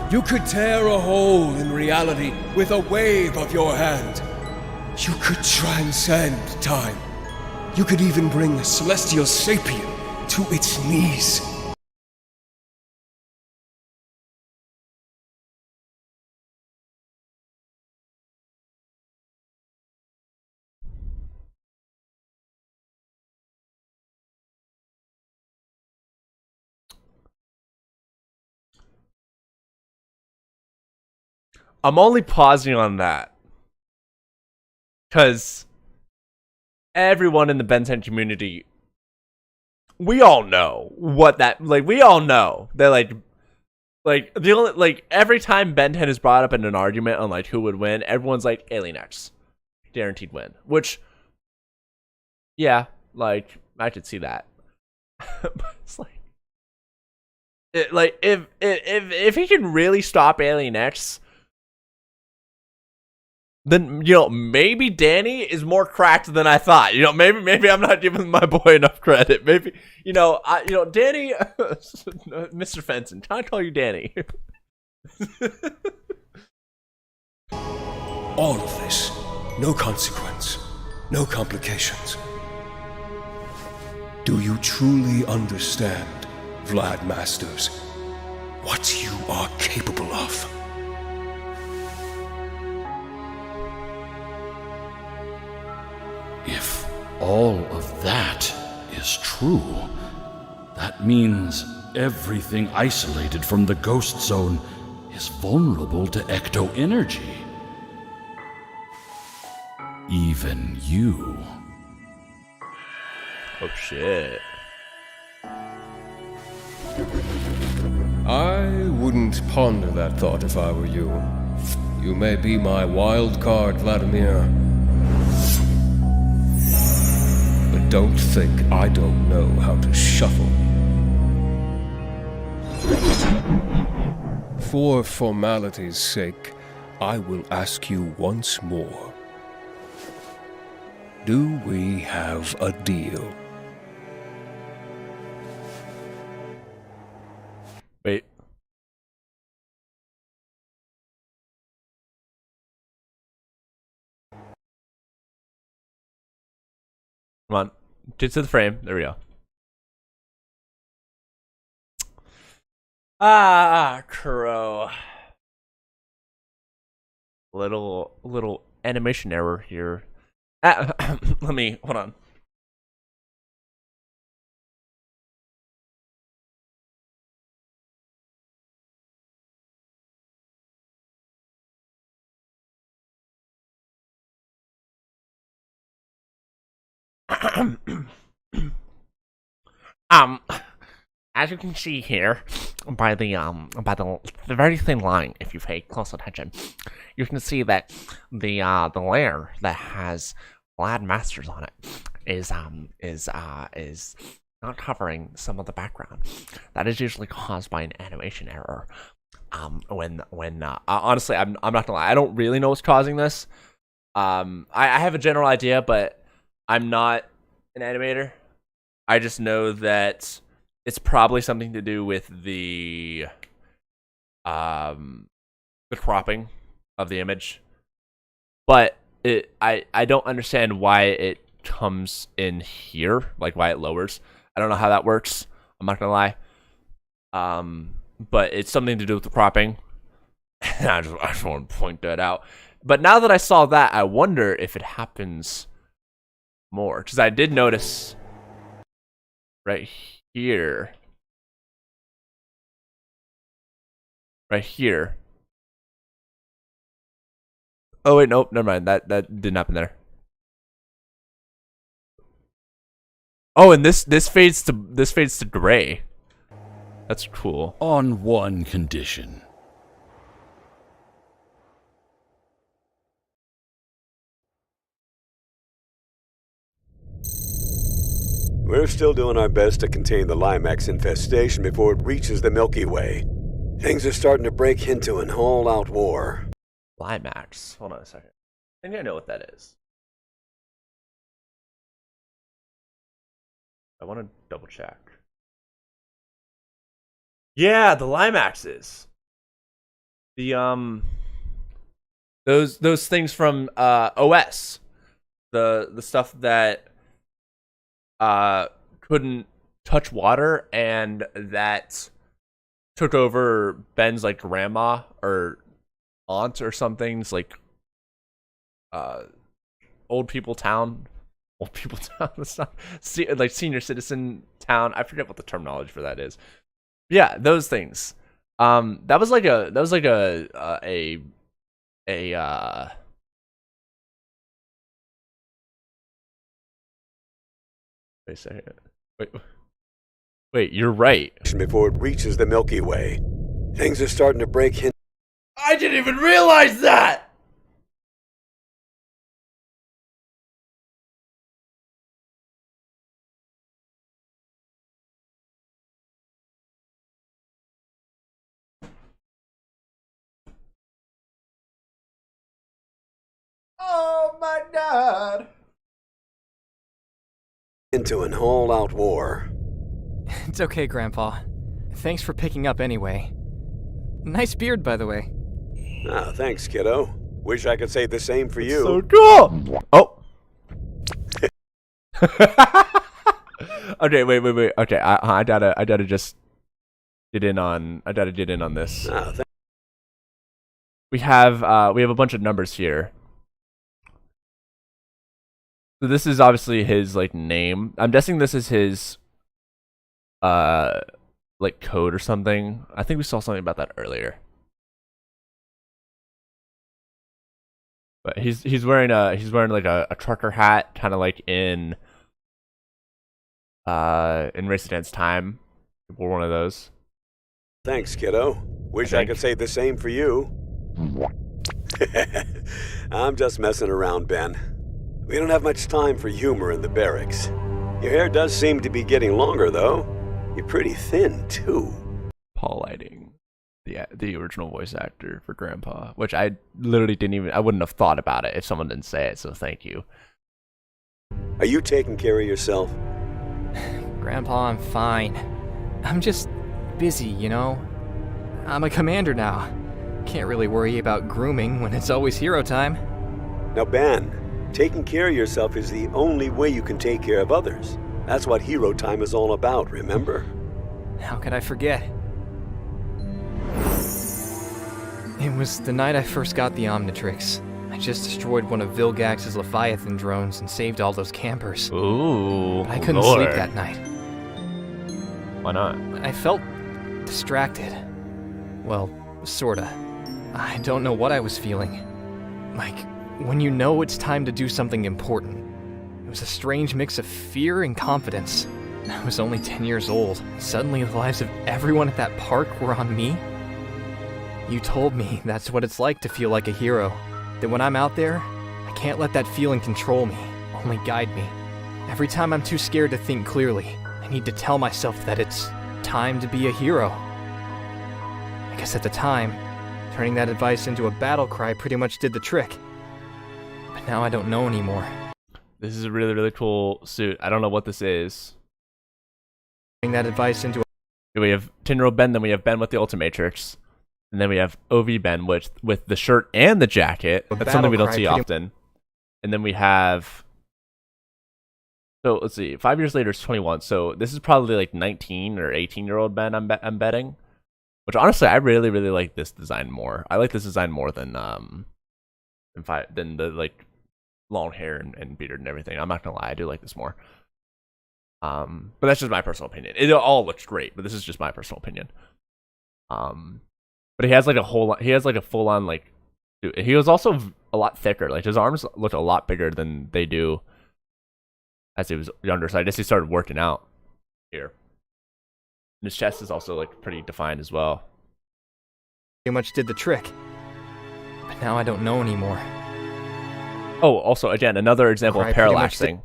Speaker 3: You could tear a hole in reality with a wave of your hand. You could transcend time. You could even bring the celestial sapient to its knees.
Speaker 1: I'm only pausing on that because everyone in the Ben 10 community, we all know what that, like, we all know that, like the only, like, every time Ben 10 is brought up in an argument on, like, who would win, everyone's like, Alien X. Guaranteed win. Which, yeah, like, I could see that. But it's like, if he can really stop Alien X, then, you know, maybe Danny is more cracked than I thought. You know, maybe I'm not giving my boy enough credit. Maybe, Danny, Mr. Fenton, can I call you Danny?
Speaker 3: All of this, no consequence, no complications. Do you truly understand, Vlad Masters, what you are capable of?
Speaker 2: If all of that is true, that means everything isolated from the ghost zone is vulnerable to ecto energy. Even you.
Speaker 1: Oh shit.
Speaker 3: I wouldn't ponder that thought if I were you. You may be my wild card, Vladimir. But don't think I don't know how to shuffle. For formality's sake, I will ask you once more. Do we have a deal?
Speaker 1: Wait. Come on. Get to the frame. There we go. Crow. Little animation error here. Let me, hold on. As you can see here, by the very thin line, if you pay close attention, you can see that the layer that has Vlad Masters on it is not covering some of the background. That is usually caused by an animation error. Honestly, I'm not gonna lie, I don't really know what's causing this. I have a general idea, but I'm not an animator. I just know that it's probably something to do with the cropping of the image. But I don't understand why it comes in here, like why it lowers. I don't know how that works. I'm not gonna lie. But it's something to do with the cropping. I just want to point that out. But now that I saw that, I wonder if it happens more, because I did notice right here, oh wait, nope, never mind, that didn't happen there. Oh, and this fades to gray. That's cool.
Speaker 2: On one condition.
Speaker 11: We're still doing our best to contain the Limax infestation before it reaches the Milky Way. Things are starting to break into an all-out war.
Speaker 1: Limax. Hold on a second. I think I know what that is. I want to double check. Yeah, the Limaxes. The those things from OS. The stuff that couldn't touch water and that took over Ben's like grandma or aunt or something's like old people town. That's not like senior citizen town. I forget what the terminology for that is. Yeah, those things. That was like a a wait a second. Wait, you're right.
Speaker 11: Before it reaches the Milky Way, things are starting to break in.
Speaker 1: I didn't even realize that. Oh my god.
Speaker 11: Into an all-out war.
Speaker 8: It's okay, Grandpa. Thanks for picking up anyway. Nice beard, by the way.
Speaker 11: Ah, thanks, kiddo. Wish I could say the same for you.
Speaker 1: So cool. Oh. Okay, wait. Okay, I gotta just get in on. I gotta get in on this.
Speaker 11: Ah,
Speaker 1: We have a bunch of numbers here. So this is obviously his like name. I'm guessing this is his like code or something. I think we saw something about that earlier. But he's wearing like a trucker hat, kind of like in Race Against Time. He wore one of those.
Speaker 11: thanks, kiddo. Wish I could say the same for you. I'm just messing around, Ben. We don't have much time for humor in the barracks. Your hair does seem to be getting longer, though. You're pretty thin, too.
Speaker 1: Paul Lighting, the original voice actor for Grandpa, which I literally I wouldn't have thought about it if someone didn't say it, so thank you.
Speaker 11: Are you taking care of yourself?
Speaker 8: Grandpa, I'm fine. I'm just busy, you know? I'm a commander now. Can't really worry about grooming when it's always hero time.
Speaker 11: Now, Ben, taking care of yourself is the only way you can take care of others. That's what hero time is all about, remember?
Speaker 8: How could I forget? It was the night I first got the Omnitrix. I just destroyed one of Vilgax's Leviathan drones and saved all those campers.
Speaker 1: Ooh,
Speaker 8: But I couldn't
Speaker 1: Lord.
Speaker 8: sleep that night.
Speaker 1: Why not?
Speaker 8: I felt distracted. Well, sorta. I don't know what I was feeling. Like, when you know it's time to do something important. It was a strange mix of fear and confidence. I was only 10 years old. Suddenly the lives of everyone at that park were on me. You told me that's what it's like to feel like a hero. That when I'm out there, I can't let that feeling control me, only guide me. Every time I'm too scared to think clearly, I need to tell myself that it's time to be a hero. I guess at the time, turning that advice into a battle cry pretty much did the trick. But now I don't know anymore.
Speaker 1: This is a really, really cool suit. I don't know what this is.
Speaker 8: Turning that advice into
Speaker 1: We have 10-year-old Ben, then we have Ben with the Ultimatrix. And then we have OV Ben with the shirt and the jacket. That's something we don't see often. And then we have... So, let's see. 5 years later is 21. So, this is probably like 19 or 18-year-old Ben, I'm betting. Which, honestly, I really, really like this design more. I like this design more than the, like, long hair and beard and everything. I'm not gonna lie, I do like this more. But that's just my personal opinion. It all looks great, but this is just my personal opinion. But he has like a full on like, dude, he was also a lot thicker. Like his arms look a lot bigger than they do as he was younger. So I guess he started working out here. And his chest is also like pretty defined as well.
Speaker 8: pretty much did the trick. But now I don't know anymore.
Speaker 1: Oh, also, again, another example
Speaker 8: Cry
Speaker 1: of
Speaker 8: pretty much
Speaker 1: parallaxing.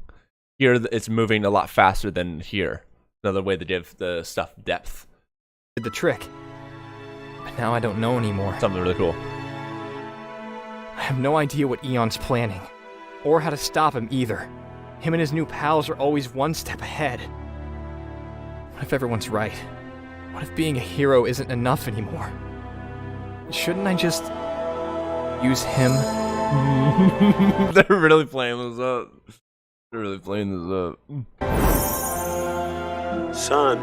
Speaker 1: Here, it's moving a lot faster than here. Another way to give the stuff depth.
Speaker 8: Did the trick. But now I don't know anymore.
Speaker 1: Something really cool.
Speaker 8: I have no idea what Eon's planning. Or how to stop him either. Him and his new pals are always one step ahead. What if everyone's right? What if being a hero isn't enough anymore? Shouldn't I just use him?
Speaker 1: They're really playing this up. They're really playing this up.
Speaker 11: Son,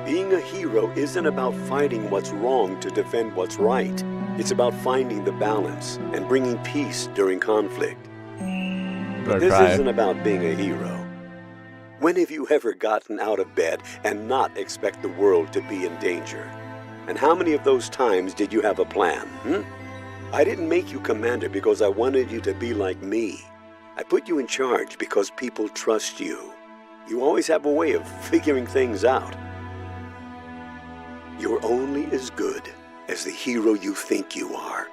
Speaker 11: being a hero isn't about fighting what's wrong to defend what's right. It's about finding the balance and bringing peace during conflict. But this isn't about being a hero. When have you ever gotten out of bed and not expect the world to be in danger? And how many of those times did you have a plan? I didn't make you commander because I wanted you to be like me. I put you in charge because people trust you. You always have a way of figuring things out. You're only as good as the hero you think you are.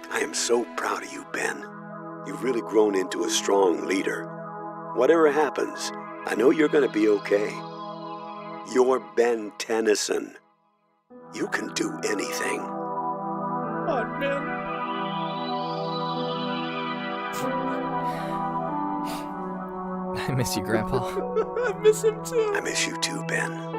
Speaker 11: I am so proud of you, Ben. You've really grown into a strong leader. Whatever happens, I know you're going to be okay. You're Ben Tennyson. You can do anything.
Speaker 1: Oh, man.
Speaker 8: I miss you, Grandpa.
Speaker 1: I miss him too.
Speaker 11: I miss you too, Ben.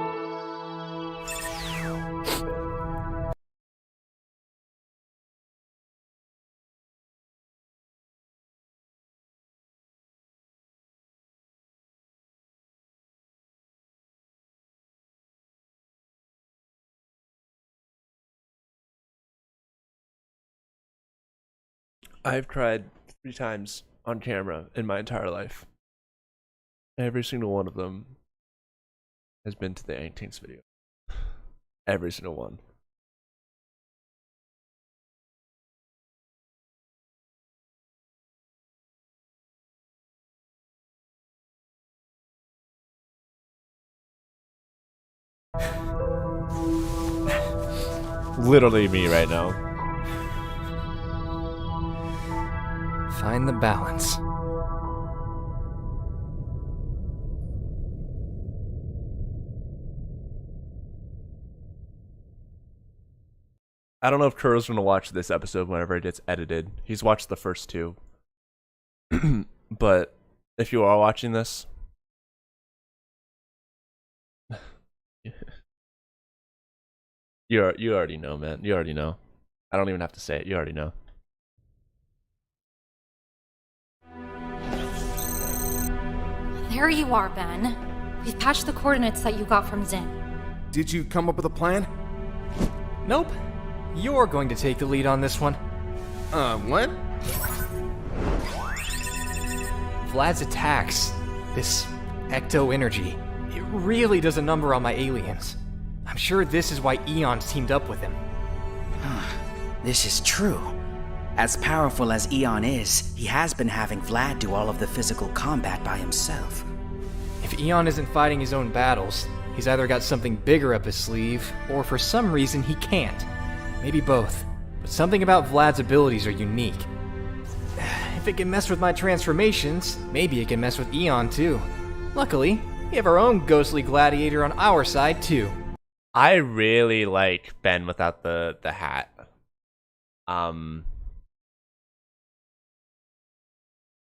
Speaker 1: I've cried 3 times on camera in my entire life. Every single one of them has been to the 18th video. Every single one. Literally me right now.
Speaker 8: Find the balance.
Speaker 1: I don't know if Kuro's gonna watch this episode whenever it gets edited. He's watched the first 2. But if you are watching this, you already know, man. You already know. I don't even have to say it. You already know.
Speaker 10: There you are, Ben. We've patched the coordinates that you got from Zin.
Speaker 5: Did you come up with a plan?
Speaker 8: Nope. You're going to take the lead on this one.
Speaker 5: What?
Speaker 8: Vlad's attacks, this ecto energy, it really does a number on my aliens. I'm sure this is why Eon's teamed up with him.
Speaker 4: This is true. As powerful as Eon is, he has been having Vlad do all of the physical combat by himself.
Speaker 8: If Eon isn't fighting his own battles, he's either got something bigger up his sleeve, or for some reason he can't. Maybe both. But something about Vlad's abilities are unique. If it can mess with my transformations, maybe it can mess with Eon too. Luckily, we have our own ghostly gladiator on our side too.
Speaker 1: I really like Ben without the hat.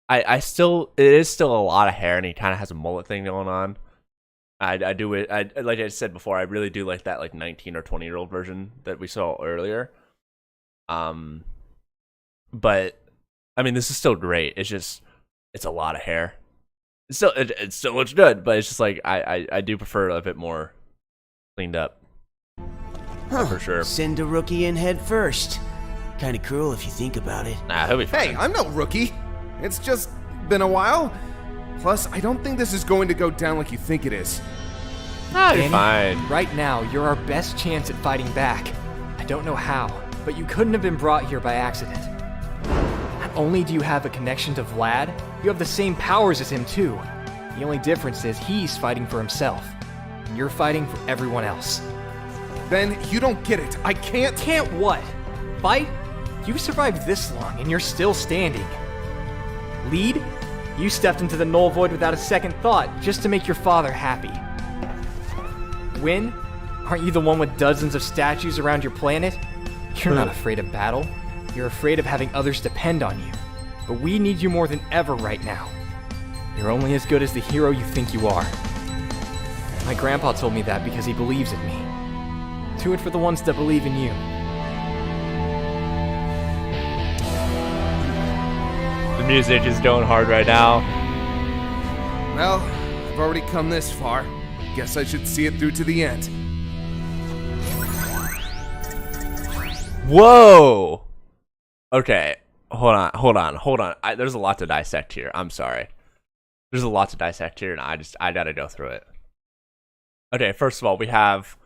Speaker 1: I still, it is still a lot of hair, and he kind of has a mullet thing going on. I do it. I like I said before, I really do like that 19 or 20-year-old version that we saw earlier. But I mean, this is still great. It's just, it's a lot of hair. It still looks good, but it's just like I do prefer a bit more cleaned up. For sure.
Speaker 6: Send a rookie in head first. Kinda cruel if you think about it.
Speaker 1: Nah, he'll be fine.
Speaker 5: Hey, I'm no rookie. It's just been a while. Plus, I don't think this is going to go down like you think it is.
Speaker 1: Nah, you're
Speaker 8: Danny,
Speaker 1: fine.
Speaker 8: right now, you're our best chance at fighting back. I don't know how, but you couldn't have been brought here by accident. Not only do you have a connection to Vlad, you have the same powers as him too. The only difference is he's fighting for himself, and you're fighting for everyone else.
Speaker 5: Ben, you don't get it. I can't.
Speaker 8: Can't what? Fight? You survived this long, and you're still standing. Lead? You stepped into the null void without a second thought, just to make your father happy. Win? Aren't you the one with dozens of statues around your planet? You're not afraid of battle. You're afraid of having others depend on you. But we need you more than ever right now. You're only as good as the hero you think you are. My grandpa told me that because he believes in me. Do it for the ones that believe in you.
Speaker 1: The music is going hard right now.
Speaker 5: Well, I've already come this far. Guess I should see it through to the end.
Speaker 1: Whoa! Okay, hold on. There's a lot to dissect here. I'm sorry. There's a lot to dissect here, and I gotta go through it. Okay, first of all, we have...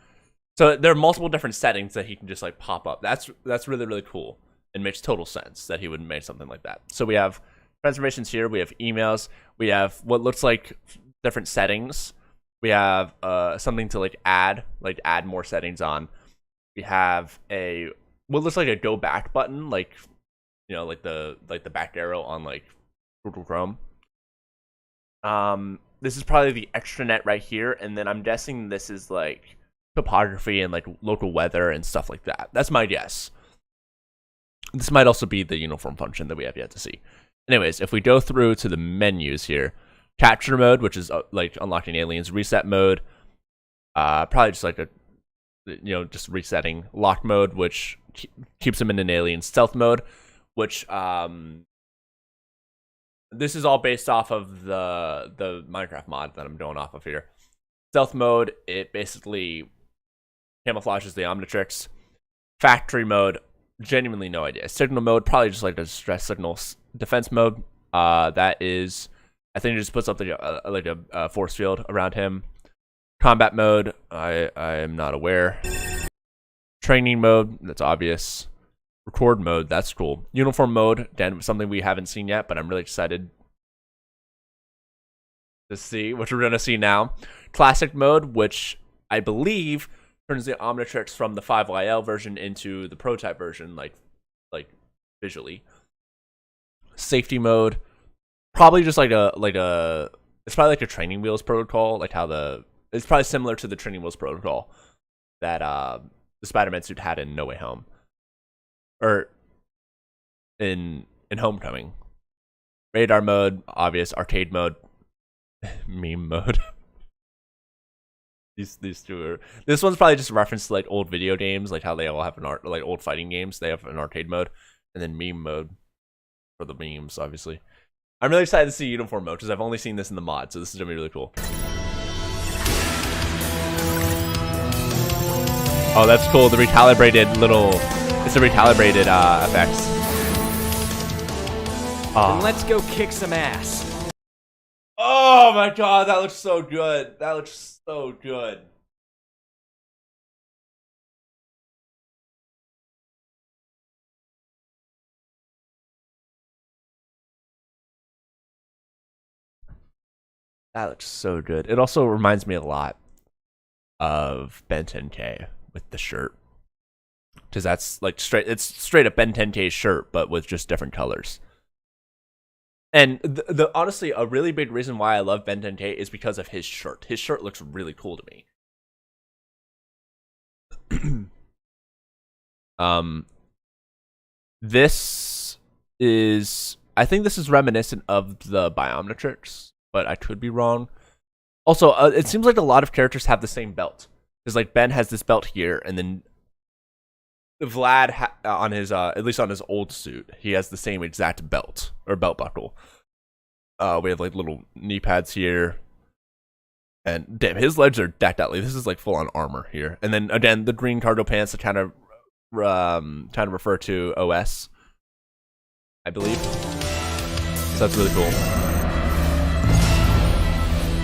Speaker 1: So there are multiple different settings that he can just pop up. That's really, really cool. It makes total sense that he would make something like that. So we have transformations here. We have emails. We have what looks like different settings. We have something to add more settings on. We have what looks like a go back button, like the back arrow on Google Chrome. This is probably the extranet right here, and then I'm guessing this is topography and local weather and stuff like that. That's my guess. This might also be the uniform function that we have yet to see. Anyways, if we go through to the menus here, capture mode, which is unlocking aliens, reset mode, probably just just resetting, lock mode, which keeps them in an alien, stealth mode, which this is all based off of the Minecraft mod that I'm going off of here. Stealth mode, it basically camouflages the Omnitrix. Factory mode, genuinely no idea. Signal mode, probably just a distress signal. Defense mode, that is, I think it just puts up a force field around him. Combat mode, I am not aware. Training mode, that's obvious. Record mode, that's cool. Uniform mode, again, something we haven't seen yet, but I'm really excited to see, which we're going to see now. Classic mode, which I believe turns the Omnitrix from the 5YL version into the prototype version, visually. Safety mode, probably just it's probably a training wheels protocol, it's probably similar to the training wheels protocol that the Spider-Man suit had in No Way Home. Or in Homecoming. Radar mode, obvious. Arcade mode, meme mode. these two are. This one's probably just a reference to old video games, how they all have an old fighting games. They have an arcade mode, and then meme mode for the memes, obviously. I'm really excited to see uniform mode because I've only seen this in the mod, so this is gonna be really cool. Oh, that's cool. The recalibrated little. It's a recalibrated effects.
Speaker 8: Then let's go kick some ass.
Speaker 1: Oh my god, that looks so good. That looks so good. That looks so good. It also reminds me a lot of Ben 10K with the shirt. Because that's it's straight up Ben 10K's shirt, but with just different colors. And the honestly, a really big reason why I love Ben 10K is because of his shirt. His shirt looks really cool to me. This is, I think this is reminiscent of the Biomnitrix, but I could be wrong. Also, it seems like a lot of characters have the same belt. Because Ben has this belt here, and then Vlad on his at least on his old suit, he has the same exact belt or belt buckle. We have little knee pads here, and damn, his legs are decked out. This is full on armor here. And then again, the green cargo pants that kind of refer to OS, I believe. So that's really cool.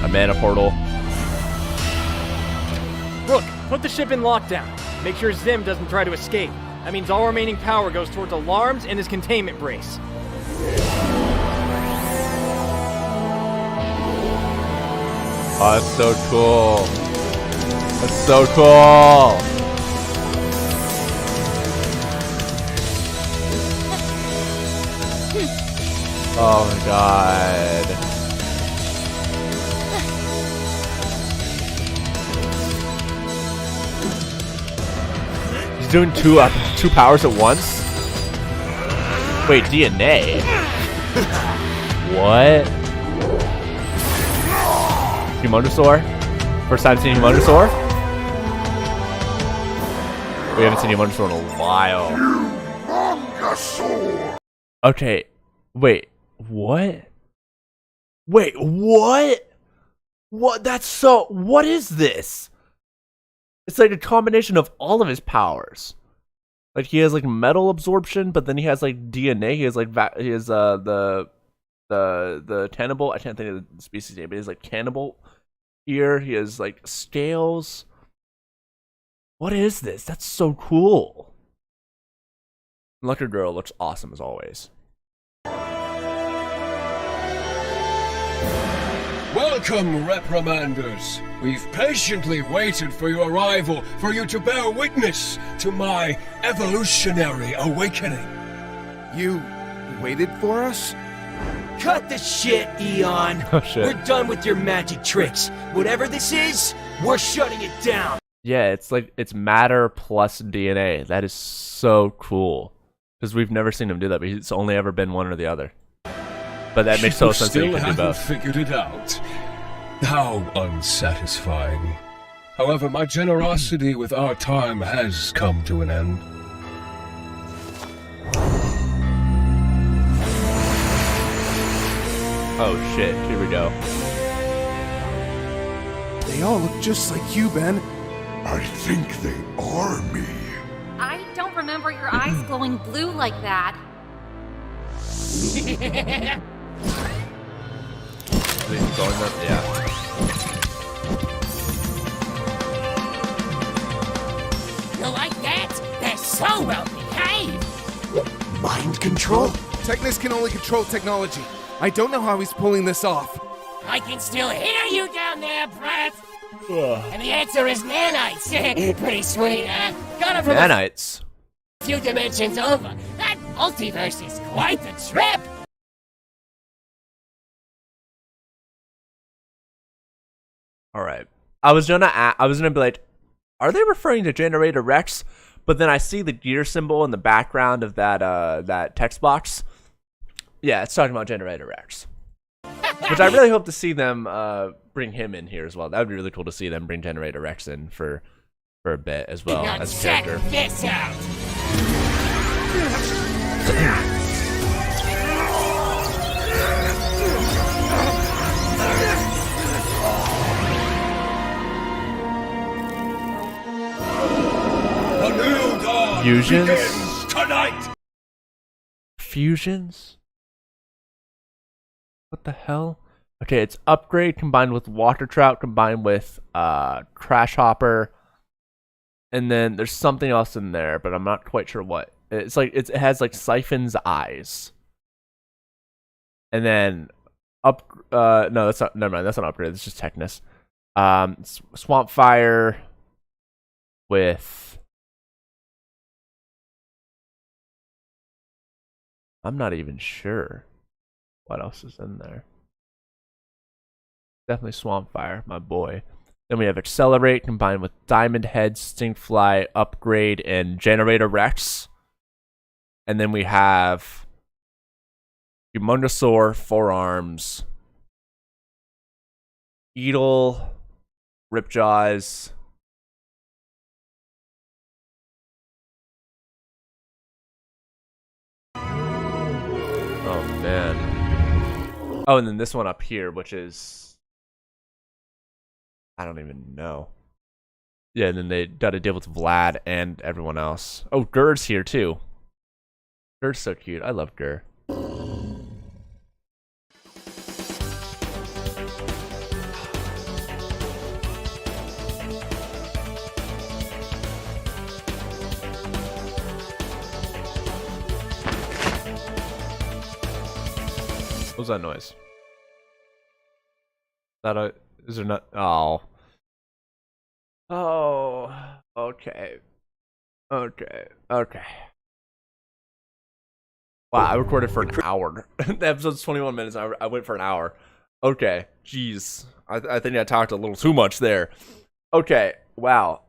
Speaker 1: A mana portal.
Speaker 8: Rook, put the ship in lockdown. Make sure Zim doesn't try to escape. That means all remaining power goes towards alarms and his containment brace.
Speaker 1: Oh, that's so cool. That's so cool. Oh my god. He's doing two powers at once? Wait, DNA? What? Humondosaur? First time seeing Humondosaur? We haven't seen Humondosaur in a while. Okay, wait, what? Wait, what? What? That's so... What is this? It's a combination of all of his powers. He has metal absorption, but then he has DNA. He has he has the cannibal. I can't think of the species name, but he's cannibal here. He has scales. What is this? That's so cool. Lucky Girl looks awesome as always.
Speaker 3: Welcome, reprimanders. We've patiently waited for your arrival for you to bear witness to my evolutionary awakening.
Speaker 5: You waited for us?
Speaker 6: Cut the shit, Eon.
Speaker 1: Oh, shit.
Speaker 6: We're done with your magic tricks. Whatever this is, we're shutting it down.
Speaker 1: Yeah, it's like it's matter plus DNA. That is so cool. Because we've never seen him do that, but it's only ever been one or the other. But that makes total sense that you
Speaker 3: Still
Speaker 1: can do
Speaker 3: haven't
Speaker 1: both.
Speaker 3: figured it out. How unsatisfying. However, my generosity with our time has come to an end.
Speaker 1: Oh shit, here we go.
Speaker 5: They all look just like you, Ben.
Speaker 12: I think they are me.
Speaker 10: I don't remember your eyes glowing blue like that.
Speaker 1: Yeah.
Speaker 9: You like that? They're so well behaved.
Speaker 12: Mind control?
Speaker 5: Technus can only control technology. I don't know how he's pulling this off.
Speaker 9: I can still hear you down there, Brett. And the answer is nanites. Pretty sweet, huh? Got it from
Speaker 1: Nanites.
Speaker 9: a few dimensions over. That multiverse is quite the trip.
Speaker 1: All right. I was gonna be like, are they referring to Generator Rex? But then I see the gear symbol in the background of that text box. Yeah, it's talking about Generator Rex. Which I really hope to see them bring him in here as well. That would be really cool to see them bring Generator Rex in for a bit as well
Speaker 9: Now
Speaker 1: as a
Speaker 9: check
Speaker 1: character.
Speaker 9: this out.
Speaker 3: A new dawn
Speaker 1: Fusions?
Speaker 3: begins tonight!
Speaker 1: Fusions? What the hell? Okay, it's Upgrade combined with Water Trout combined with Crash Hopper. And then there's something else in there, but I'm not quite sure what. It's like it has like Siphon's eyes. And then no, that's not, never mind, that's not Upgrade, it's just Technus. Swamp Fire with, I'm not even sure what else is in there. Definitely Swamp Fire, my boy. Then we have Accelerate combined with Diamond Head, Stinkfly, Upgrade, and Generator Rex. And then we have Humongosaur, Forearms, Beetle, Ripjaws. Oh, man. Oh, and then this one up here, which is, I don't even know. Yeah, and then they got to deal with Vlad and everyone else. Oh, Gur's here, too. Gur's so cute. I love Gur. What was that noise? Is there not? Oh. Oh. Okay. Okay. Okay. Wow, I recorded for an hour. The episode's 21 minutes. I went for an hour. Okay. Jeez. I think I talked a little too much there. Okay. Wow.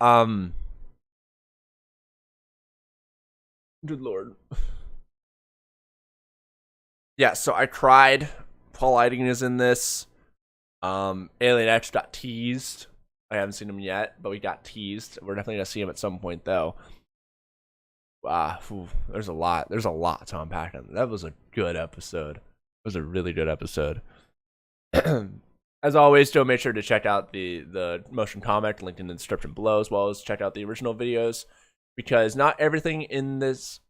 Speaker 1: Good lord. Yeah, so I cried. Paul Lighting is in this. Alien X got teased. I haven't seen him yet, but we got teased. We're definitely gonna see him at some point, though. There's a lot. There's a lot to unpack. That was a good episode. It was a really good episode. As always, don't make sure to check out the motion comic linked in the description below, as well as check out the original videos, because not everything in this.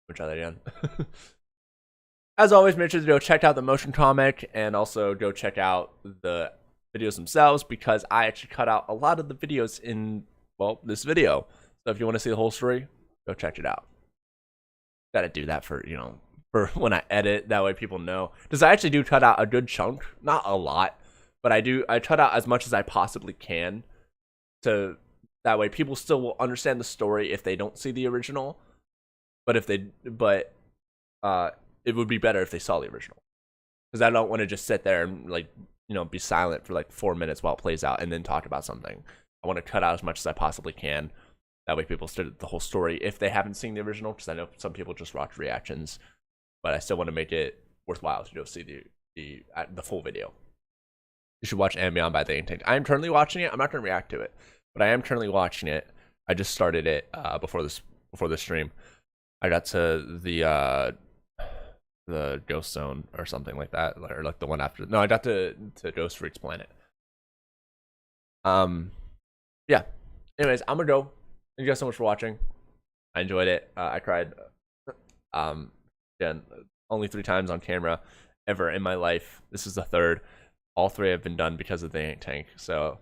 Speaker 1: We'll try that again. As always, make sure to go check out the motion comic and also go check out the videos themselves, because I actually cut out a lot of the videos in, well, this video. So if you want to see the whole story, go check it out. Gotta do that for, for when I edit. That way people know. Because I actually do cut out a good chunk. Not a lot, but I cut out as much as I possibly can. That way people still will understand the story if they don't see the original. But it would be better if they saw the original. Because I don't want to just sit there and be silent for like 4 minutes while it plays out and then talk about something. I want to cut out as much as I possibly can. That way people understand the whole story if they haven't seen the original, because I know some people just watch reactions, but I still want to make it worthwhile to go see the full video. You should watch Ambient by the Intent. I am currently watching it. I'm not going to react to it, but I am currently watching it. I just started it before this stream. I got to the Ghost Zone or something like that, or like the one after. No, I got to Ghost Freak's Planet. Yeah. Anyways, I'm gonna go. Thank you guys so much for watching. I enjoyed it. I cried. Again, only 3 times on camera ever in my life. This is the 3rd. All 3 have been done because of the Tank. So